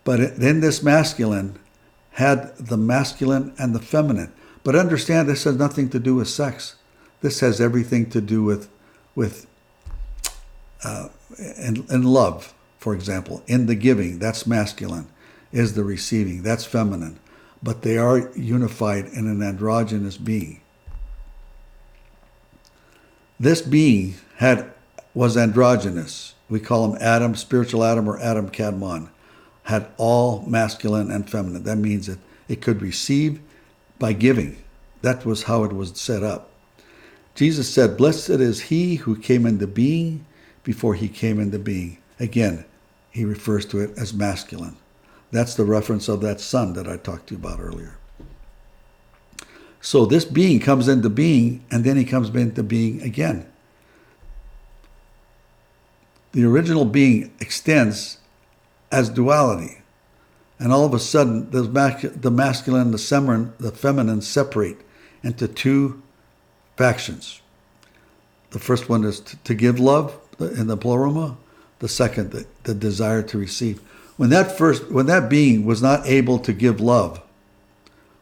But then this masculine had the masculine and the feminine. But understand, this has nothing to do with sex. This has everything to do with in love, for example. In the giving, that's masculine. Is the receiving, that's feminine. But they are unified in an androgynous being. This being was androgynous. We call him Adam, Spiritual Adam, or Adam Kadmon. Had all masculine and feminine. That means that it could receive by giving. That was how it was set up. Jesus said, blessed is he who came into being before he came into being. Again, he refers to it as masculine. That's the reference of that sun that I talked to you about earlier. So this being comes into being, and then he comes into being again. The original being extends as duality. And all of a sudden, the masculine and the feminine separate into two factions. The first one is to give love in the pleroma. The second, the desire to receive. When that being was not able to give love,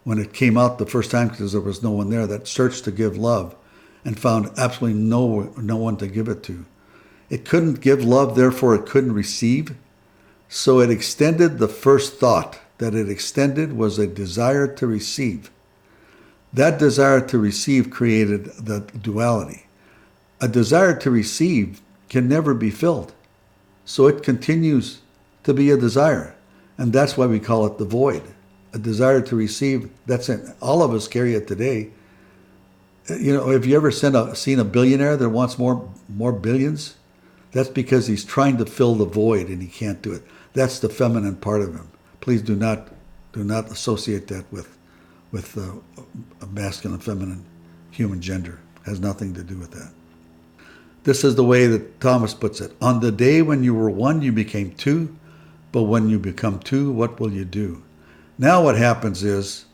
when it came out the first time because there was no one there, that searched to give love and found absolutely no one to give it to. It couldn't give love, therefore it couldn't receive. So it extended, the first thought that it extended was a desire to receive. That desire to receive created the duality. A desire to receive can never be filled. So it continues to be a desire. And that's why we call it the void. A desire to receive, that's it. All of us carry it today. You know, have you ever seen a billionaire that wants more billions? That's because he's trying to fill the void and he can't do it. That's the feminine part of him. Please do not associate that with a masculine, feminine, human gender. It has nothing to do with that. This is the way that Thomas puts it. On the day when you were one, you became two, but when you become two, what will you do? Now what happens is,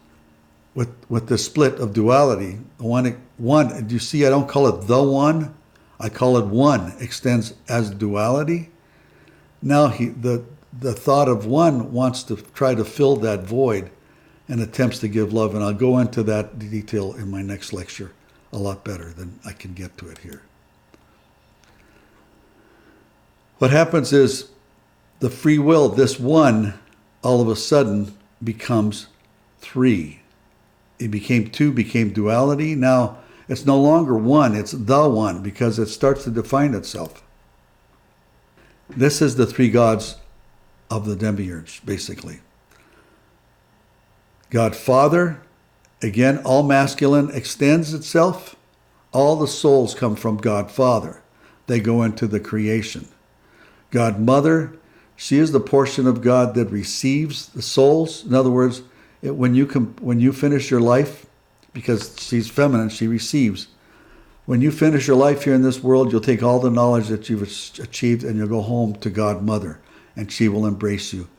with the split of duality, one, do you see I don't call it the one, I call it one, extends as duality. Now the thought of one wants to try to fill that void and attempts to give love, and I'll go into that detail in my next lecture a lot better than I can get to it here. What happens is the free will, this one, all of a sudden becomes three. It became two, became duality. Now it's no longer one, it's the one, because it starts to define itself. This is the three gods of the Demiurge, basically. God Father, again, all masculine extends itself. All the souls come from God Father. They go into the creation. God Mother, she is the portion of God that receives the souls. In other words, when you finish your life, because she's feminine, she receives. When you finish your life here in this world, you'll take all the knowledge that you've achieved and you'll go home to God Mother, and she will embrace you.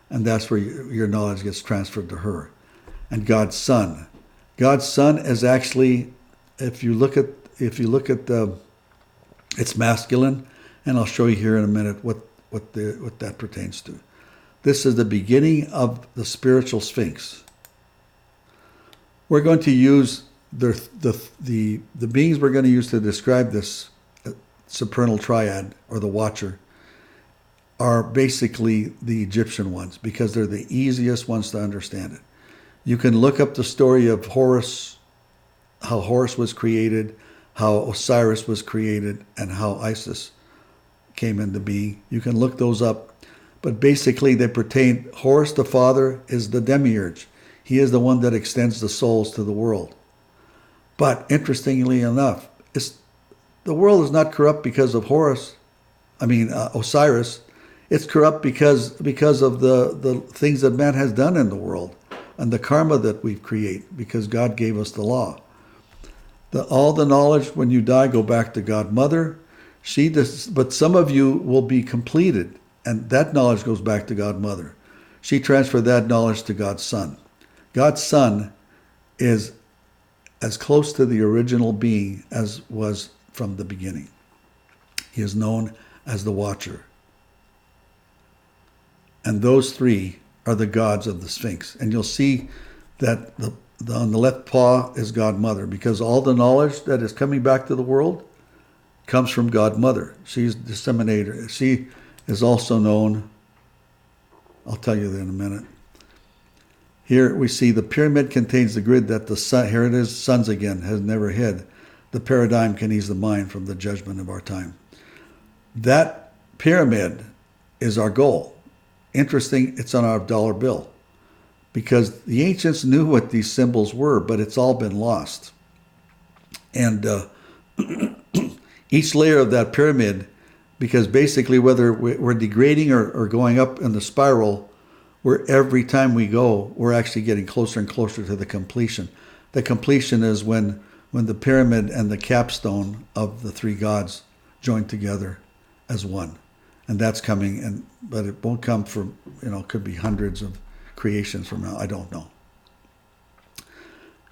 And that's where your knowledge gets transferred to her. And God's Son. God's Son is actually, if you look at it's masculine, and I'll show you here in a minute what that pertains to. This is the beginning of the Spiritual Sphinx. We're going to use the beings we're going to use to describe this supernal triad, or the Watcher, are basically the Egyptian ones, because they're the easiest ones to understand it. You can look up the story of Horus, how Horus was created, how Osiris was created, and how Isis came into being. You can look those up. But basically they pertain, Horus the Father is the Demiurge. He is the one that extends the souls to the world. But interestingly enough, the world is not corrupt because of Osiris. It's corrupt because of the things that man has done in the world and the karma that we create, because God gave us the law. All the knowledge when you die go back to God Mother. But some of you will be completed, and that knowledge goes back to God Mother. She transferred that knowledge to God's Son. God's Son is as close to the original being as was from the beginning. He is known as the Watcher. And those three are the gods of the Sphinx. And you'll see that on the left paw is God Mother, because all the knowledge that is coming back to the world comes from God Mother. She's disseminator. She is also known, I'll tell you that in a minute. Here we see the pyramid contains the grid that the sun, here it is, suns again, has never hid. The paradigm can ease the mind from the judgment of our time. That pyramid is our goal. Interesting, it's on our dollar bill, because the ancients knew what these symbols were, but it's all been lost. And each layer of that pyramid, because basically whether we're degrading or going up in the spiral, where every time we go, we're actually getting closer and closer to the completion. The completion is when the pyramid and the capstone of the three gods join together as one. And that's coming, but it won't come from, it could be hundreds of creations from now, I don't know.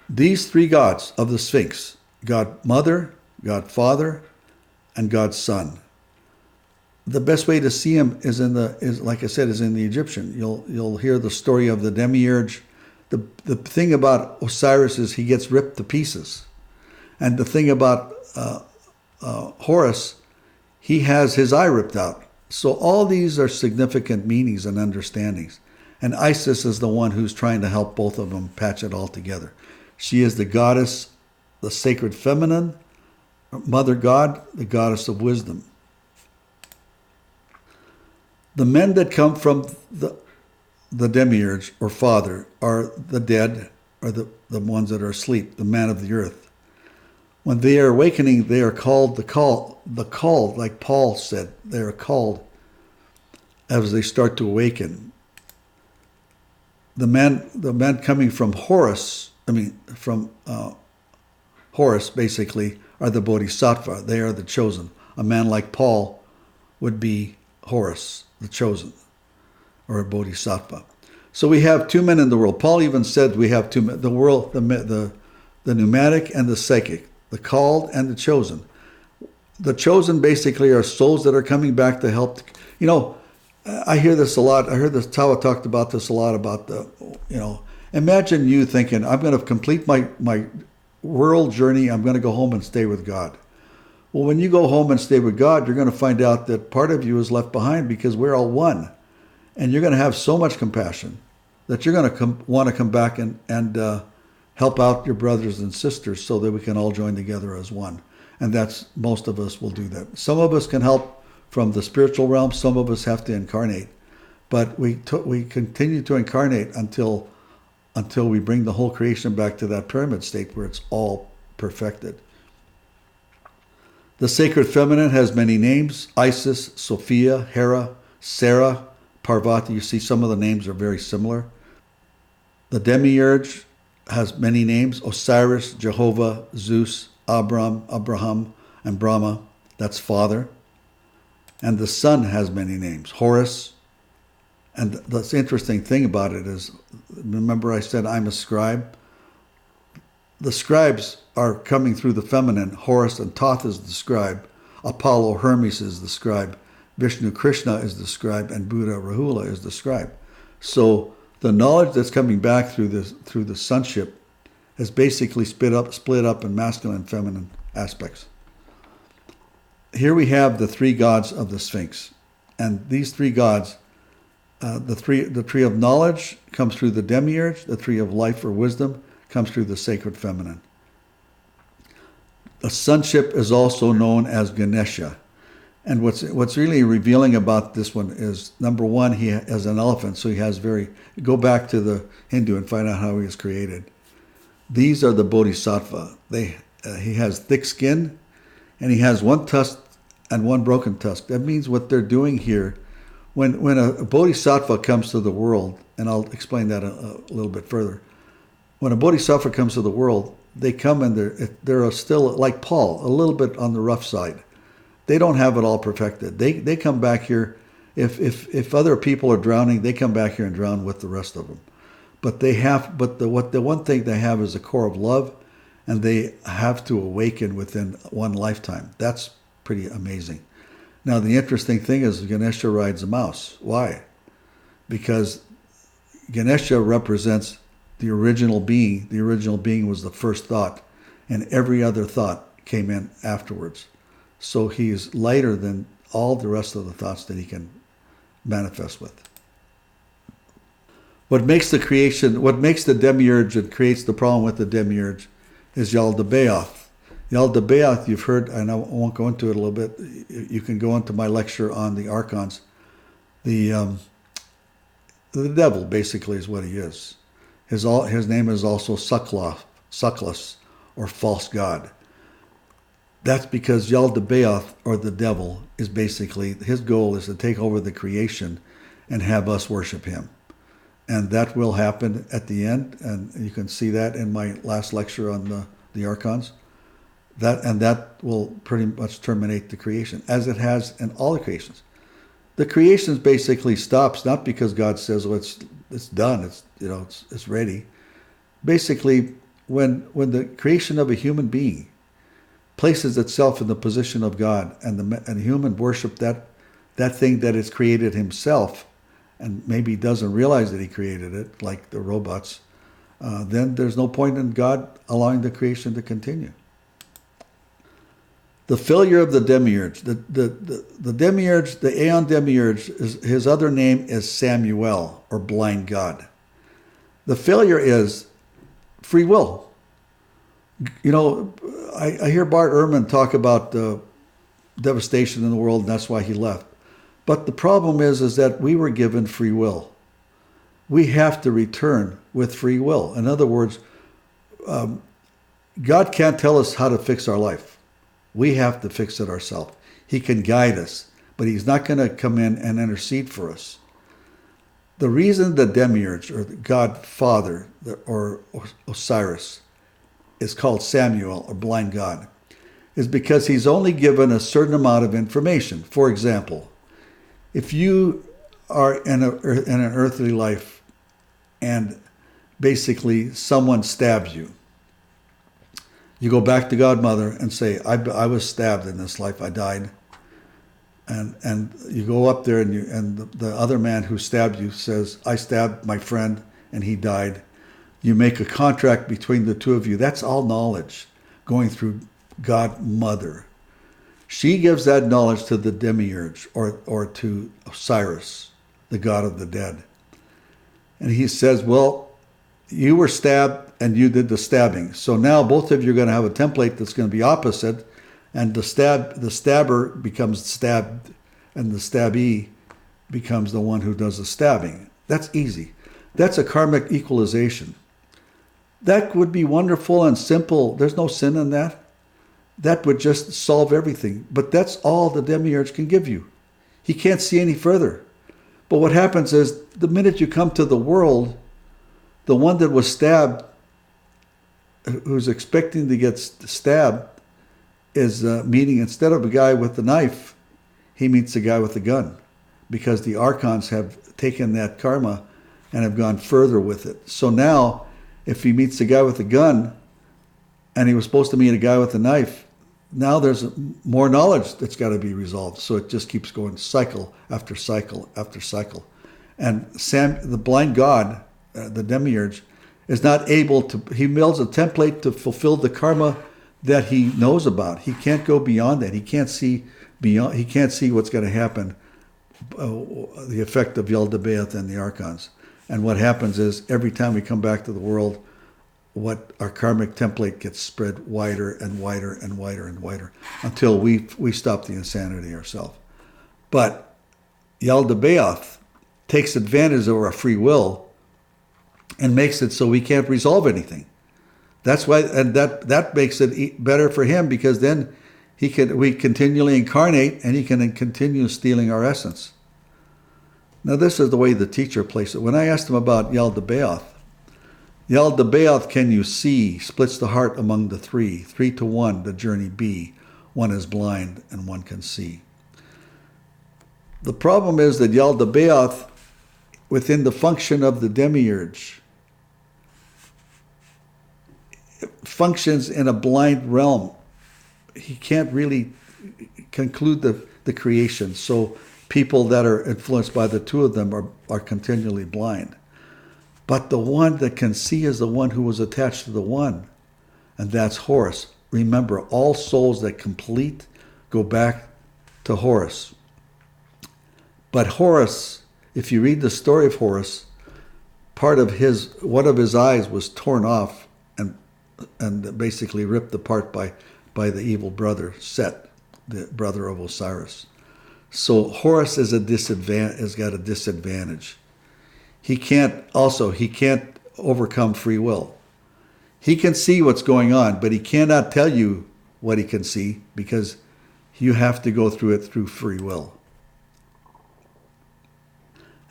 These three gods of the Sphinx, God Mother, God Father, and God Son. The best way to see him is like I said, is in the Egyptian. You'll hear the story of the Demiurge. The thing about Osiris is he gets ripped to pieces, and the thing about Horus, he has his eye ripped out. So all these are significant meanings and understandings. And Isis is the one who's trying to help both of them patch it all together. She is the goddess, the sacred feminine, Mother God, the goddess of wisdom. The men that come from the Demiurge or Father are the dead, or the ones that are asleep, the man of the earth. When they are awakening, they are called the called, like Paul said, they are called as they start to awaken. The men coming from Horus, Horus basically, are the Bodhisattva. They are the chosen. A man like Paul would be Horus, the chosen, or a Bodhisattva. So we have two men in the world. Paul even said we have two men, the world, the pneumatic and the psychic, the called and the chosen. The chosen basically are souls that are coming back to help. I hear this a lot. I heard this, Tawa talked about this a lot about imagine you thinking, I'm going to complete my world journey. I'm going to go home and stay with God. Well, when you go home and stay with God, you're going to find out that part of you is left behind because we're all one. And you're going to have so much compassion that you're going to want to come back and help out your brothers and sisters so that we can all join together as one. And most of us will do that. Some of us can help from the spiritual realm. Some of us have to incarnate. But we continue to incarnate until we bring the whole creation back to that pyramid state where it's all perfected. The sacred feminine has many names: Isis, Sophia, Hera, Sarah, Parvati. You see some of the names are very similar. The Demiurge has many names: Osiris, Jehovah, Zeus, Abraham, and Brahma. That's Father. And the Son has many names: Horus. And the interesting thing about it is, remember I said I'm a scribe? The scribes are coming through the feminine. Horus and Thoth is the scribe. Apollo, Hermes is the scribe. Vishnu, Krishna is the scribe. And Buddha, Rahula is the scribe. So the knowledge that's coming back through the sonship is basically split up in masculine and feminine aspects. Here we have the three gods of the Sphinx. And these three gods, the tree of knowledge comes through the Demiurge. The tree of life or wisdom comes through the sacred feminine. The sonship is also known as Ganesha. And what's really revealing about this one is, number one, he has an elephant, so he has go back to the Hindu and find out how he was created. These are the Bodhisattva. He has thick skin, and he has one tusk and one broken tusk. That means what they're doing here, when a Bodhisattva comes to the world, and I'll explain that a little bit further. When a Bodhisattva comes to the world, they come and they're still, like Paul, a little bit on the rough side. They don't have it all perfected. They come back here. If other people are drowning, they come back here and drown with the rest of them. But the one thing they have is a core of love, and they have to awaken within one lifetime. That's pretty amazing. Now the interesting thing is Ganesha rides a mouse. Why? Because Ganesha represents the original being. The original being was the first thought, and every other thought came in afterwards. So he is lighter than all the rest of the thoughts that he can manifest with. What makes the Demiurge and creates the problem with the Demiurge is Yaldabaoth. Yaldabaoth, you've heard, and I won't go into it a little bit. You can go into my lecture on the Archons. The devil, basically, is what he is. His name is also Suckless, or false god. That's because Yaldabaoth, or the devil, is basically, his goal is to take over the creation and have us worship him. And that will happen at the end, and you can see that in my last lecture on the Archons. That will pretty much terminate the creation, as it has in all the creations. The creation basically stops, not because God says, well, it's done, it's ready. Basically, when the creation of a human being places itself in the position of God, and the human worship that thing that is created himself, and maybe doesn't realize that he created it, like the robots, then there's no point in God allowing the creation to continue. The failure of the Demiurge. The Demiurge, the Aeon Demiurge, his other name is Samuel, or blind God. The failure is free will. You know, I hear Bart Ehrman talk about the devastation in the world, and that's why he left. But the problem is that we were given free will. We have to return with free will. In other words, God can't tell us how to fix our life. We have to fix it ourselves. He can guide us, but he's not going to come in and intercede for us. The reason the Demiurge, or the God Father, or Osiris, is called Samuel, or blind God, is because he's only given a certain amount of information. For example, if you are in an earthly life and basically someone stabs you, you go back to Godmother and say, I was stabbed in this life, I died. And you go up there and the other man who stabbed you says, I stabbed my friend and he died. You make a contract between the two of you. That's all knowledge going through Godmother. She gives that knowledge to the Demiurge, or to Osiris, the god of the dead. And he says, well, you were stabbed and you did the stabbing. So now both of you are going to have a template that's going to be opposite, and the stabber becomes stabbed, and the stabbee becomes the one who does the stabbing. That's easy. That's a karmic equalization. That would be wonderful and simple. There's no sin in that. That would just solve everything. But that's all the Demiurge can give you. He can't see any further. But what happens is, the minute you come to the world, the one that was stabbed, who's expecting to get stabbed, is meeting, instead of a guy with the knife, he meets a guy with a gun, because the Archons have taken that karma and have gone further with it. So now, if he meets a guy with a gun, and he was supposed to meet a guy with a knife, now there's more knowledge that's got to be resolved. So it just keeps going cycle after cycle after cycle. And the blind god, the Demiurge, is not able to, he builds a template to fulfill the karma that he knows about. He can't go beyond that. He can't see beyond, he can't see what's going to happen, the effect of Yaldabaoth and the Archons. And what happens is, every time we come back to the world, what our karmic template gets spread wider and wider and wider and wider, until we stop the insanity ourselves. But Yaldabaoth takes advantage of our free will and makes it so we can't resolve anything. That's why, and that makes it better for him, because then we continually incarnate, and he can continue stealing our essence. Now, this is the way the teacher placed it. When I asked him about Yaldabaoth, can you see, splits the heart among the three. 3 to 1, the journey be. One is blind and one can see. The problem is that Yaldabaoth, within the function of the Demiurge, functions in a blind realm. He can't really conclude the creation. So people that are influenced by the two of them are continually blind. But the one that can see is the one who was attached to the one, and that's Horus. Remember, all souls that complete go back to Horus. But Horus, if you read the story of Horus, one of his eyes was torn off and basically ripped apart by the evil brother Set, the brother of Osiris. So Horus has got a disadvantage. He can't overcome free will. He can see what's going on, but he cannot tell you what he can see, because you have to go through it through free will.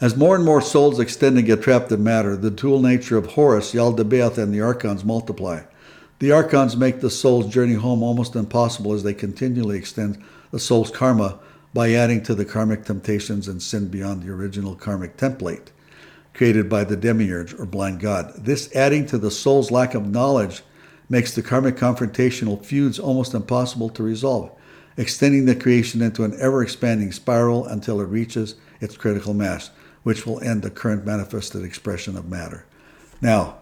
As more and more souls extend and get trapped in matter, the dual nature of Horus, Yaldabaoth, and the Archons multiply. The Archons make the soul's journey home almost impossible, as they continually extend the soul's karma by adding to the karmic temptations and sin beyond the original karmic template created by the Demiurge, or blind god. This adding to the soul's lack of knowledge makes the karmic confrontational feuds almost impossible to resolve, extending the creation into an ever-expanding spiral until it reaches its critical mass, which will end the current manifested expression of matter. Now,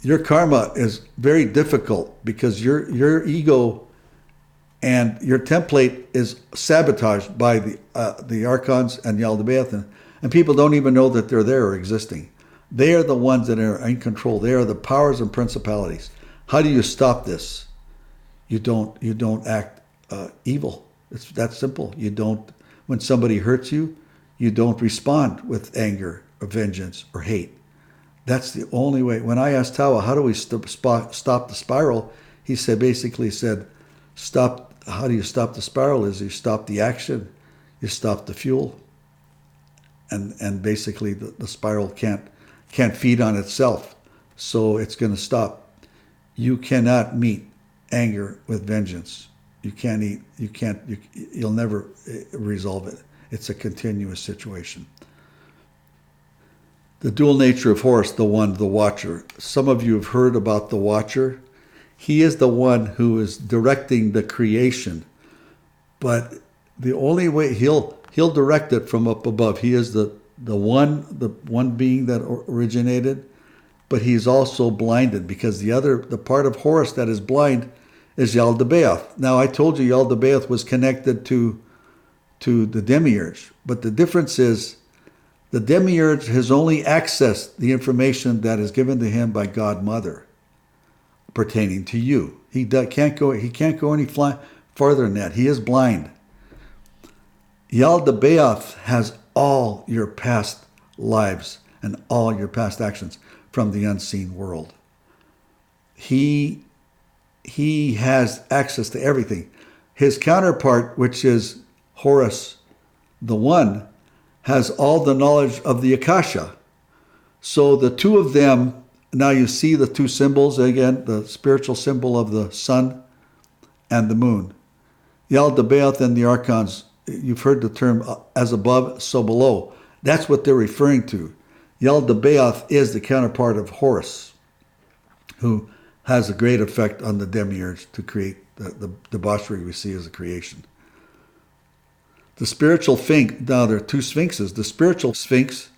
your karma is very difficult because your ego and your template is sabotaged by the Archons and Yaldabaoth, and people don't even know that they're there or existing. They are the ones that are in control. They are the powers and principalities. How do you stop this? You don't act evil. It's that simple. You don't. When somebody hurts you, you don't respond with anger or vengeance or hate. That's the only way. When I asked Tawa, how do we stop the spiral? He basically said, stop. How do you stop the spiral? Is you stop the action, you stop the fuel, and basically the spiral can't feed on itself, so it's going to stop. You cannot meet anger with vengeance. You'll never resolve it. It's a continuous situation. The dual nature of Horus, the one, the watcher. Some of you have heard about the watcher. He is the one who is directing the creation, but the only way he'll direct it from up above. He is the one being that originated, but he's also blinded because the part of Horus that is blind is Yaldabaoth. Now I told you Yaldabaoth was connected to the Demiurge, but the difference is the Demiurge has only accessed the information that is given to him by God Mother pertaining to you. He can't go any farther than that. He is blind. Yaldabaoth has all your past lives and all your past actions from the unseen world. He has access to everything. His counterpart, which is Horus, the one, has all the knowledge of the Akasha. So the two of them, now you see the two symbols again, the spiritual symbol of the sun and the moon. Yaldabaoth and the Archons, you've heard the term as above, so below. That's what they're referring to. Yaldabaoth is the counterpart of Horus, who has a great effect on the Demiurge to create the debauchery we see as a creation. The spiritual sphinx, now there are two sphinxes. The spiritual sphinx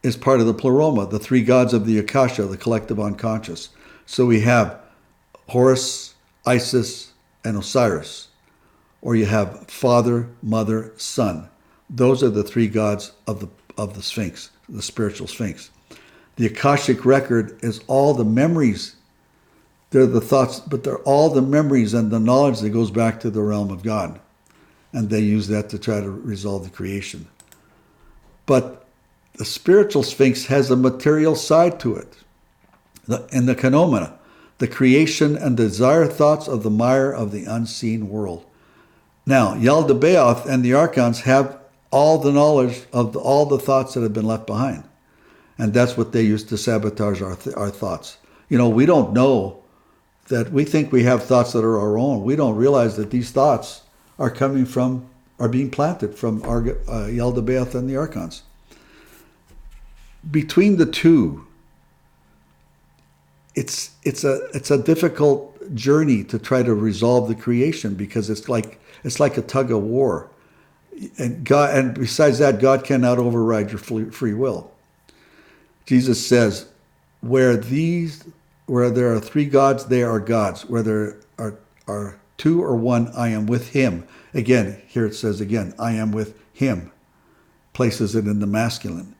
is part of the pleroma, the three gods of the Akasha, the collective unconscious. So we have Horus, Isis, and Osiris. Or you have Father, Mother, Son. Those are the three gods of the Sphinx, the spiritual Sphinx. The Akashic record is all the memories. They're the thoughts, but they're all the memories and the knowledge that goes back to the realm of God. And they use that to try to resolve the creation. But the spiritual Sphinx has a material side to it. In the phenomena, the creation and desire thoughts of the mire of the unseen world. Now, Yaldabaoth and the Archons have all the knowledge of all the thoughts that have been left behind. And that's what they use to sabotage our thoughts. We don't know that we think we have thoughts that are our own. We don't realize that these thoughts are being planted from Yaldabaoth and the Archons. Between the two, it's a difficult journey to try to resolve the creation because it's like a tug of war, and besides that, God cannot override your free will. Jesus says, where there are three gods, they are gods. Where there are two or one, I am with him. Again, here it says again, I am with him. Places it in the masculine.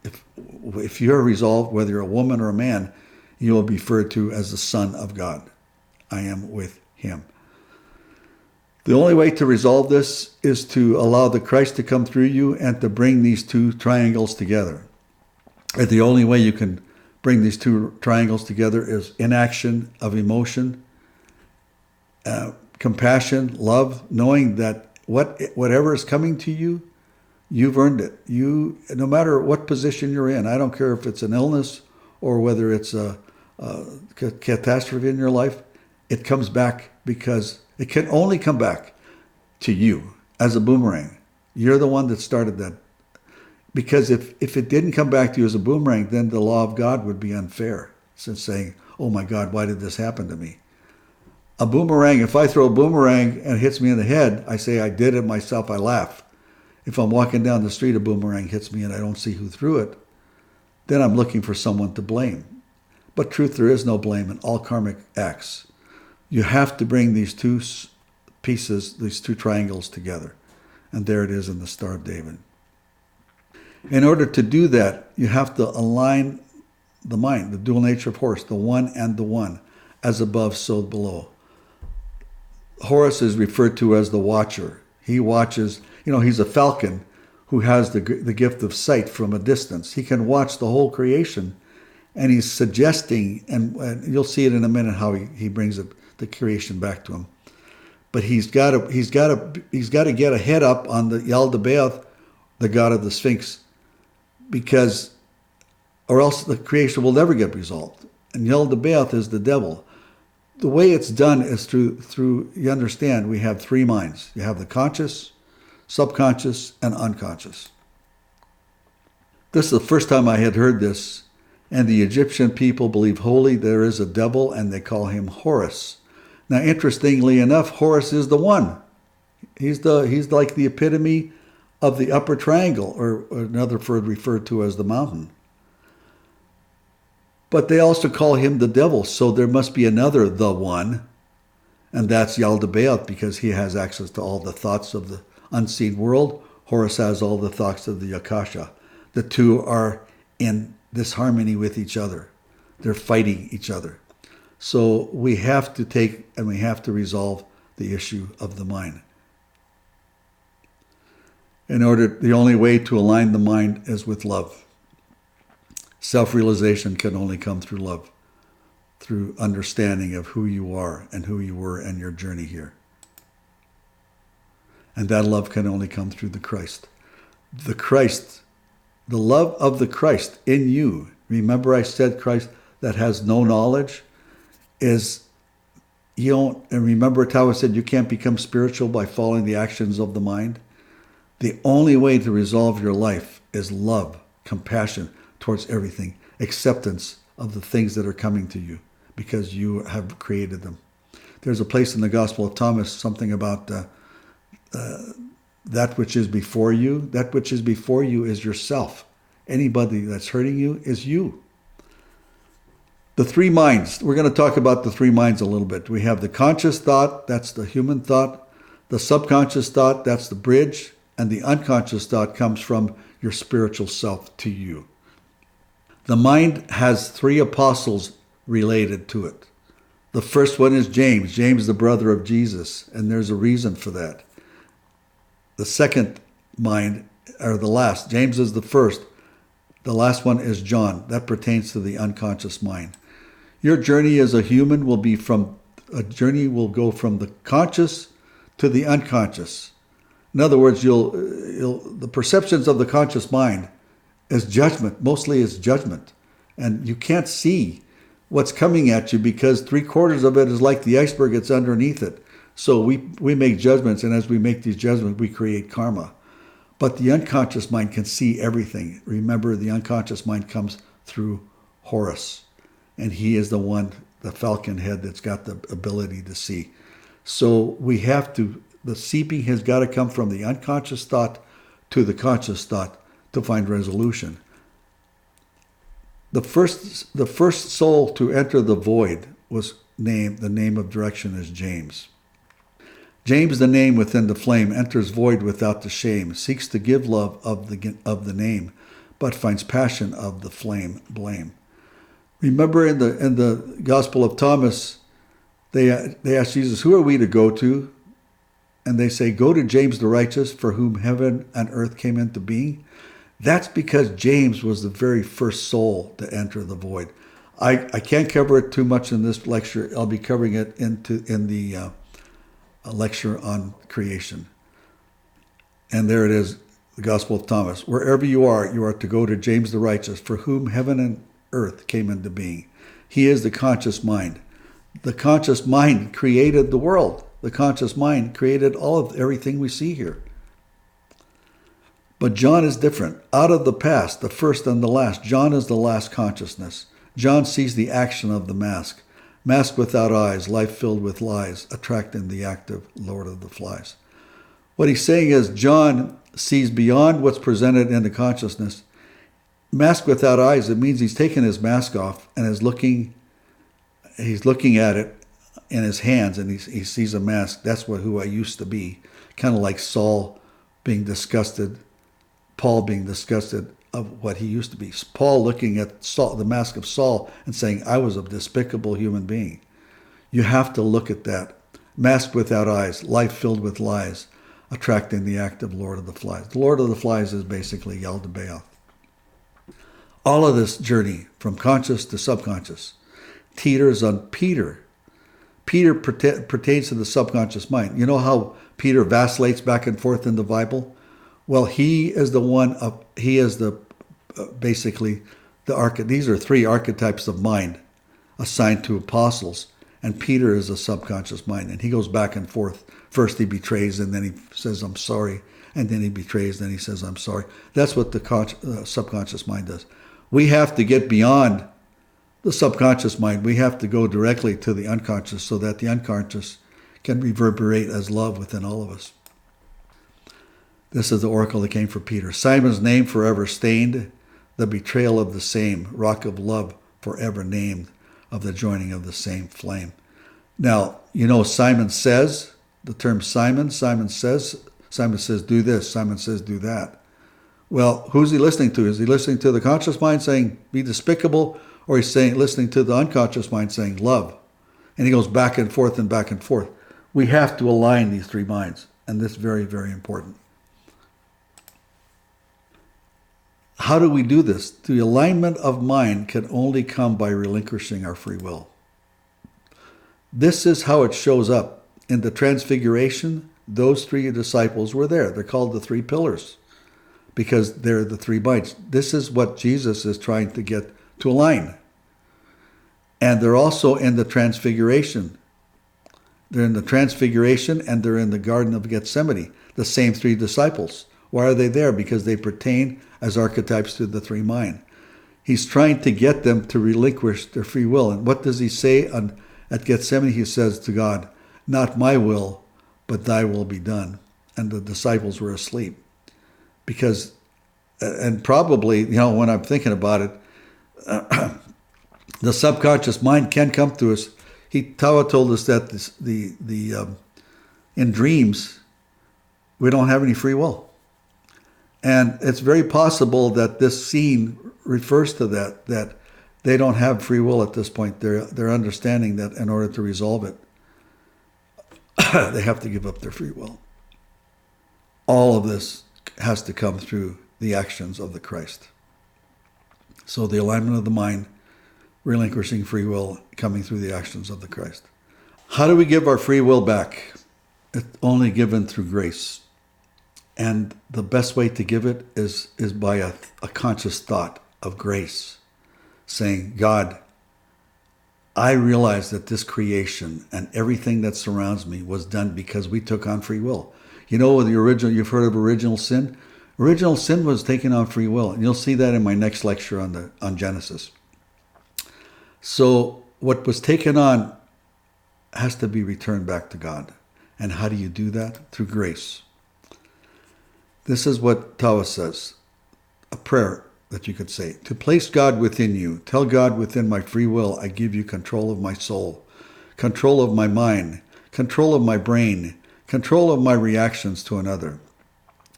If you're resolved, whether you're a woman or a man, you will be referred to as the Son of God. I am with him. The only way to resolve this is to allow the Christ to come through you and to bring these two triangles together. And the only way you can bring these two triangles together is inaction of emotion, compassion, love, knowing that whatever is coming to you, you've earned it. No matter what position you're in, I don't care if it's an illness or whether it's a catastrophe in your life, it comes back because it can only come back to you as a boomerang. You're the one that started that. Because if it didn't come back to you as a boomerang, then the law of God would be unfair. since saying, oh my God, why did this happen to me? A boomerang, if I throw a boomerang and it hits me in the head, I say I did it myself, I laugh. If I'm walking down the street, a boomerang hits me and I don't see who threw it, then I'm looking for someone to blame. But truth, there is no blame in all karmic acts. You have to bring these two pieces, these two triangles together. And there it is in the Star of David. In order to do that, you have to align the mind, the dual nature of Horus, the one and the one, as above, so below. Horus is referred to as the watcher. He watches, he's a falcon who has the gift of sight from a distance. He can watch the whole creation, and he's suggesting, and you'll see it in a minute how he brings the creation back to him. But he's got to get a head up on the Yaldabaoth, the god of the Sphinx, or else the creation will never get resolved. And Yaldabaoth is the devil. The way it's done is through you understand, we have three minds. You have the conscious, subconscious, and unconscious. This is the first time I had heard this, and the Egyptian people believe wholly there is a devil, and they call him Horus. Now, interestingly enough, Horus is the one. He's like the epitome of the upper triangle, or another word referred to as the mountain. But they also call him the devil, so there must be another the one, and that's Yaldabaoth, because he has access to all the thoughts of the unseen world. Horus has all the thoughts of the Akasha. The two are in disharmony with each other. They're fighting each other. So we have to take and we have to resolve the issue of the mind. The only way to align the mind is with love. Self-realization can only come through love, through understanding of who you are and who you were and your journey here. And that love can only come through the Christ. The Christ, the love of the Christ in you. Remember I said Christ that has no knowledge is, and remember Taoist said you can't become spiritual by following the actions of the mind. The only way to resolve your life is love, compassion towards everything, acceptance of the things that are coming to you because you have created them. There's a place in the Gospel of Thomas, something about that which is before you. That which is before you is yourself. Anybody that's hurting you is you. The three minds. We're going to talk about the three minds a little bit. We have the conscious thought, that's the human thought. The subconscious thought, that's the bridge. And the unconscious thought comes from your spiritual self to you. The mind has three apostles related to it. The first one is James. James, the brother of Jesus. And there's a reason for that. The second mind, or the last, James is the first. The last one is John. That pertains to the unconscious mind. Your journey as a human will go from the conscious to the unconscious. In other words, the perceptions of the conscious mind is judgment. Mostly it's judgment. And you can't see what's coming at you because 3/4 of it is like the iceberg, it's underneath it. So we make judgments, and as we make these judgments, we create karma. But the unconscious mind can see everything. Remember, the unconscious mind comes through Horus. And he is the one, the falcon head, that's got the ability to see. So the seeping has got to come from the unconscious thought to the conscious thought to find resolution. The first soul to enter the void was named, the name of direction is James. James, the name within the flame, enters void without the shame, seeks to give love of the name, but finds passion of the flame blame. Remember in the Gospel of Thomas, they asked Jesus, who are we to go to? And they say, go to James the righteous, for whom heaven and earth came into being. That's because James was the very first soul to enter the void. I can't cover it too much in this lecture. I'll be covering it in the lecture on creation. And there it is, the Gospel of Thomas. Wherever you are to go to James the righteous, for whom heaven and earth came into being. He is the conscious mind. The conscious mind created the world. The conscious mind created everything we see here. But John is different. Out of the past, the first and the last, John is the last consciousness. John sees the action of the mask. Mask without eyes, life filled with lies, attracting the active Lord of the Flies. What he's saying is John sees beyond what's presented in the consciousness. Mask without eyes, it means he's taken his mask off and he's looking at it in his hands, and he sees a mask. That's who I used to be. Kind of like Saul being disgusted, Paul being disgusted of what he used to be. Paul looking at Saul, the mask of Saul, and saying, I was a despicable human being. You have to look at that. Mask without eyes, life filled with lies, attracting the active Lord of the Flies. The Lord of the Flies is basically Yaldabaoth. All of this journey from conscious to subconscious teeters on Peter. Peter pertains to the subconscious mind. You know how Peter vacillates back and forth in the Bible? Well, he is the one of, he is the, basically, these are three archetypes of mind assigned to apostles. And Peter is a subconscious mind. And he goes back and forth. First he betrays, and then he says, I'm sorry. And then he betrays, then he says, I'm sorry. That's what the subconscious mind does. We have to get beyond the subconscious mind. We have to go directly to the unconscious so that the unconscious can reverberate as love within all of us. This is the oracle that came for Peter. Simon's name forever stained, the betrayal of the same, rock of love forever named, of the joining of the same flame. Now, you know, Simon says, the term Simon says do this, Simon says do that. Well, who's he listening to? Is he listening to the conscious mind saying be despicable, or he's listening to the unconscious mind saying love? And he goes back and forth and back and forth. We have to align these three minds, and this is very, very important. How do we do this? The alignment of mind can only come by relinquishing our free will. This is how it shows up. In the Transfiguration, those three disciples were there. They're called the three pillars because they're the three minds. This is what Jesus is trying to get to align. And they're also in the Transfiguration. They're in the Transfiguration and they're in the Garden of Gethsemane, the same three disciples. Why are they there? Because they pertain as archetypes to the three mind. He's trying to get them to relinquish their free will. And what does he say at Gethsemane? He says to God, not my will, but thy will be done. And the disciples were asleep. Because, and probably, you know, when I'm thinking about it, the subconscious mind can come to us. Tawa told us that in dreams, we don't have any free will. And it's very possible that this scene refers to that they don't have free will at this point. They're understanding that in order to resolve it, they have to give up their free will. All of this has to come through the actions of the Christ. So the alignment of the mind, relinquishing free will, coming through the actions of the Christ. How do we give our free will back? It's only given through grace. And the best way to give it is by a conscious thought of grace, saying, God, I realize that this creation and everything that surrounds me was done because we took on free will. You know, you've heard of original sin? Original sin was taken on free will. And you'll see that in my next lecture on Genesis. So what was taken on has to be returned back to God. And how do you do that? Through grace. This is what Tawa says, a prayer that you could say. To place God within you, tell God within my free will, I give you control of my soul, control of my mind, control of my brain, control of my reactions to another.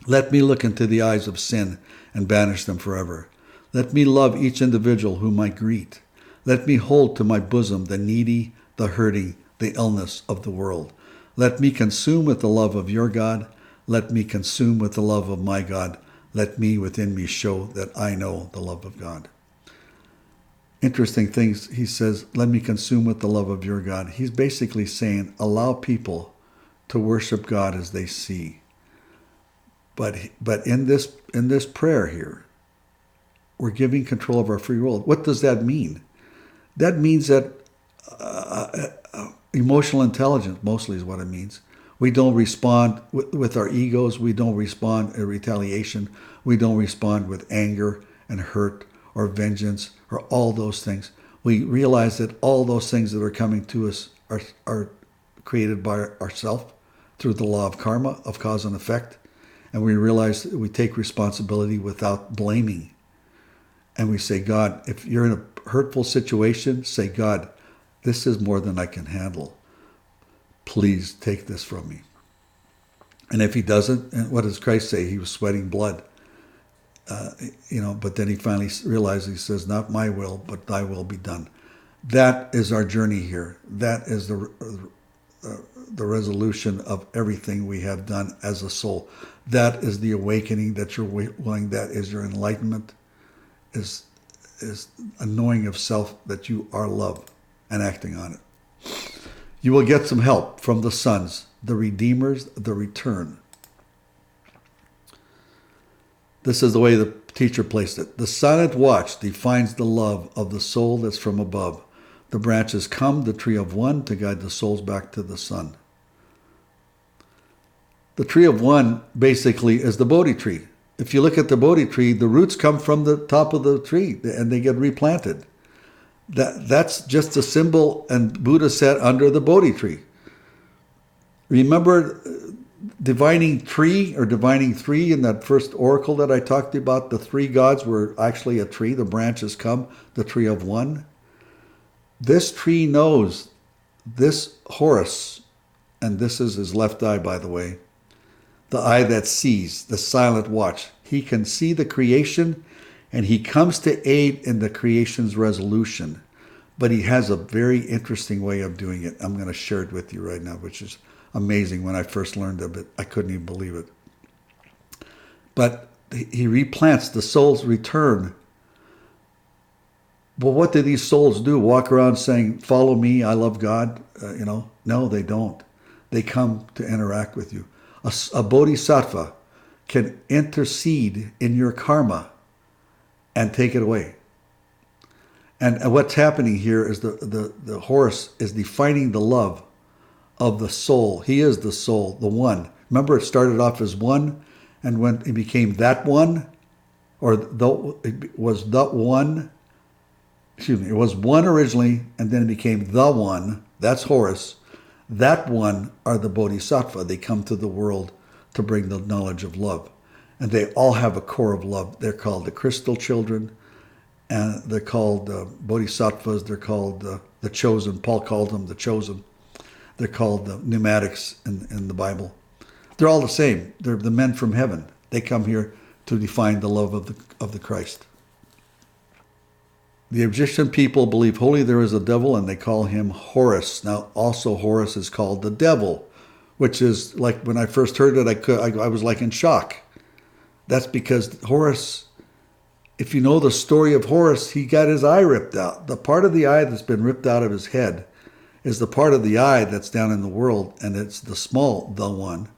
Let me look into the eyes of sin and banish them forever. Let me love each individual whom I greet. Let me hold to my bosom the needy, the hurting, the illness of the world. Let me consume with the love of your God. Let me consume with the love of my God. Let me within me show that I know the love of God. Interesting things. He says, let me consume with the love of your God. He's basically saying, allow people to worship God as they see. But in this prayer here, we're giving control of our free will. What does that mean? That means that emotional intelligence mostly is what it means. We don't respond with our egos. We don't respond in retaliation. We don't respond with anger and hurt or vengeance or all those things. we realize that all those things that are coming to us are created by ourselves through the law of karma, of cause and effect. And we realize that we take responsibility without blaming. And we say, God, if you're in a hurtful situation, say, God, this is more than I can handle. Please take this from me. And if he doesn't, and what does Christ say? He was sweating blood. But then he finally realized, he says, not my will, but thy will be done. That is our journey here. That is the resolution of everything we have done as a soul. That is the awakening that you're willing. That is your enlightenment, is a knowing of self that you are love and acting on it. You will get some help from the sons, the redeemers, the return. This is the way the teacher placed it. The silent watch defines the love of the soul that's from above. The branches come, the tree of one, to guide the souls back to the sun. The tree of one basically is the Bodhi tree. If you look at the Bodhi tree, the roots come from the top of the tree and they get replanted. That's just a symbol, and Buddha sat under the Bodhi tree. Remember divining tree or divining three in that first oracle that I talked about? The three gods were actually a tree. The branches come, the tree of one. This tree knows this Horus, and this is his left eye, by the way, the eye that sees, the silent watch. He can see the creation, and he comes to aid in the creation's resolution. But he has a very interesting way of doing it. I'm going to share it with you right now, which is amazing. When I first learned of it, I couldn't even believe it. But he replants, the souls return. Well, what do these souls do? Walk around saying, follow me, I love God? No, they don't. They come to interact with you. A bodhisattva can intercede in your karma and take it away. And what's happening here is the Horus is defining the love of the soul. He is the soul, the one. Remember, it started off as one, and when it became that one, it was the one. Excuse me, it was one originally, and then it became the one. That's Horus. That one are the Bodhisattva. They come to the world to bring the knowledge of love. And they all have a core of love. They're called the crystal children, and they're called Bodhisattvas. They're called the chosen. Paul called them the chosen. They're called the pneumatics in the Bible. They're all the same. They're the men from heaven. They come here to define the love of the Christ. The Egyptian people believe wholly there is a devil, and they call him Horus. Now, also Horus is called the devil, which is like, when I first heard it, I was like in shock. That's because Horus, if you know the story of Horus, he got his eye ripped out. The part of the eye that's been ripped out of his head is the part of the eye that's down in the world, and it's the one.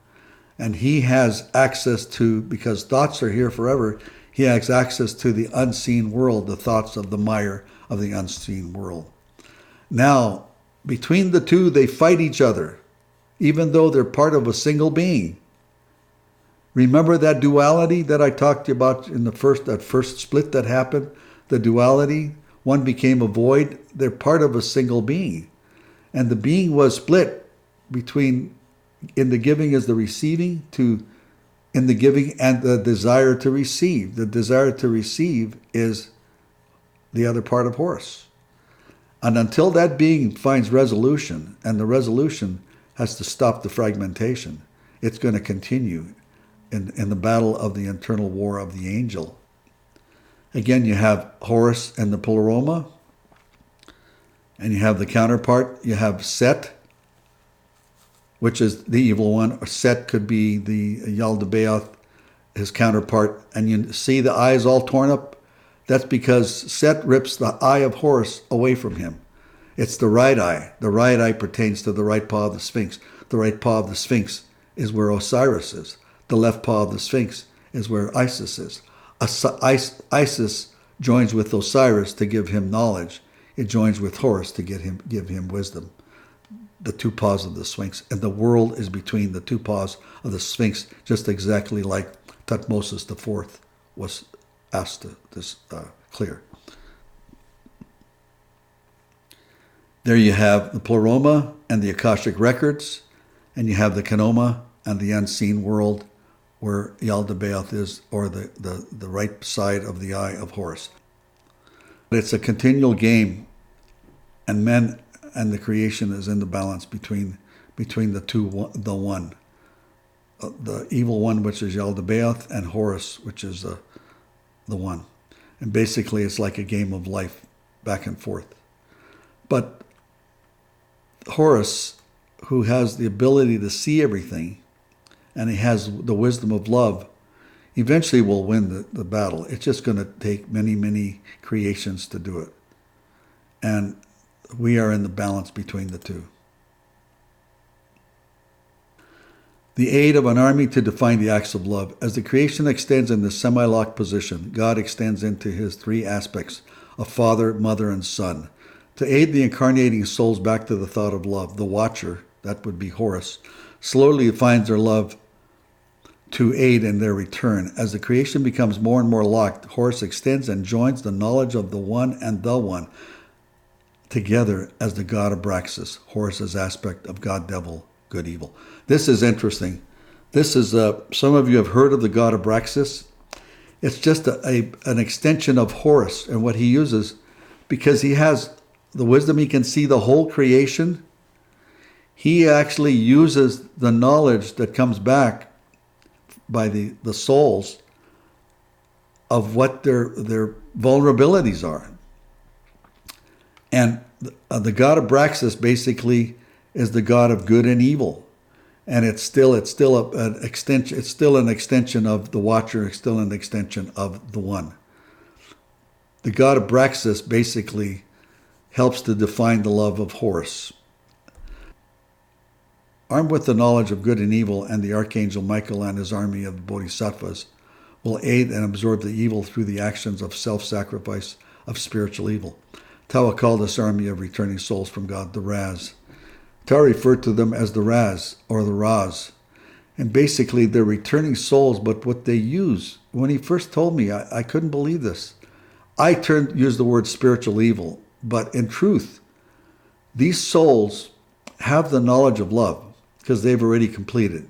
And he has access to, because thoughts are here forever, he has access to the unseen world, the thoughts of the mire of the unseen world. Now, between the two, they fight each other, even though they're part of a single being. Remember that duality that I talked to you about in that first split that happened? The duality, one became a void. They're part of a single being. And the being was split between, in the giving is the receiving, to in the giving and the desire to receive. The desire to receive is the other part of Horus. And until that being finds resolution, and the resolution has to stop the fragmentation, it's going to continue in the battle of the internal war of the angel. Again, you have Horus and the Pleroma, and you have the counterpart. You have Set, which is the evil one. Or Set could be the Yaldabaoth, his counterpart. And you see the eyes all torn up? That's because Set rips the eye of Horus away from him. It's the right eye. The right eye pertains to the right paw of the Sphinx. The right paw of the Sphinx is where Osiris is. The left paw of the Sphinx is where Isis is. Isis joins with Osiris to give him knowledge. It joins with Horus to give him wisdom. The two paws of the Sphinx. And the world is between the two paws of the Sphinx, just exactly like Thutmose IV was asked to clear. There you have the Pleroma and the Akashic Records, and you have the Kenoma and the unseen world where Yaldabaoth is, or the right side of the eye of Horus. It's a continual game, and men and the creation is in the balance between the two, the one. The evil one, which is Yaldabaoth, and Horus, which is the one. And basically it's like a game of life, back and forth. But Horus, who has the ability to see everything, and he has the wisdom of love, eventually will win the battle. It's just going to take many, many creations to do it. And we are in the balance between the two. The aid of an army to define the acts of love. As the creation extends in the semi-locked position, God extends into his three aspects of Father, Mother, and Son. To aid the incarnating souls back to the thought of love, the Watcher, that would be Horus, slowly finds their love to aid in their return. As the creation becomes more and more locked, Horus extends and joins the knowledge of the One and the One together as the God of Abraxas, Horus's aspect of God, Devil, Good, Evil. This is interesting. This is, some of you have heard of the God of Abraxas. It's just an extension of Horus and what he uses, because he has the wisdom, he can see the whole creation. He actually uses the knowledge that comes back by the souls of what their vulnerabilities are. And the God of Abraxas basically is the God of good and evil. And it's still an extension. It's still an extension of the Watcher. It's still an extension of the One. The God of Abraxas basically helps to define the love of Horus. Armed with the knowledge of good and evil, and the Archangel Michael and his army of Bodhisattvas will aid and absorb the evil through the actions of self-sacrifice of spiritual evil. Tao called this army of returning souls from God the Raz. Tao referred to them as the Raz, or the Raz. And basically they're returning souls, but what they use, when he first told me, I couldn't believe this. I used the word spiritual evil, but in truth, these souls have the knowledge of love because they've already completed.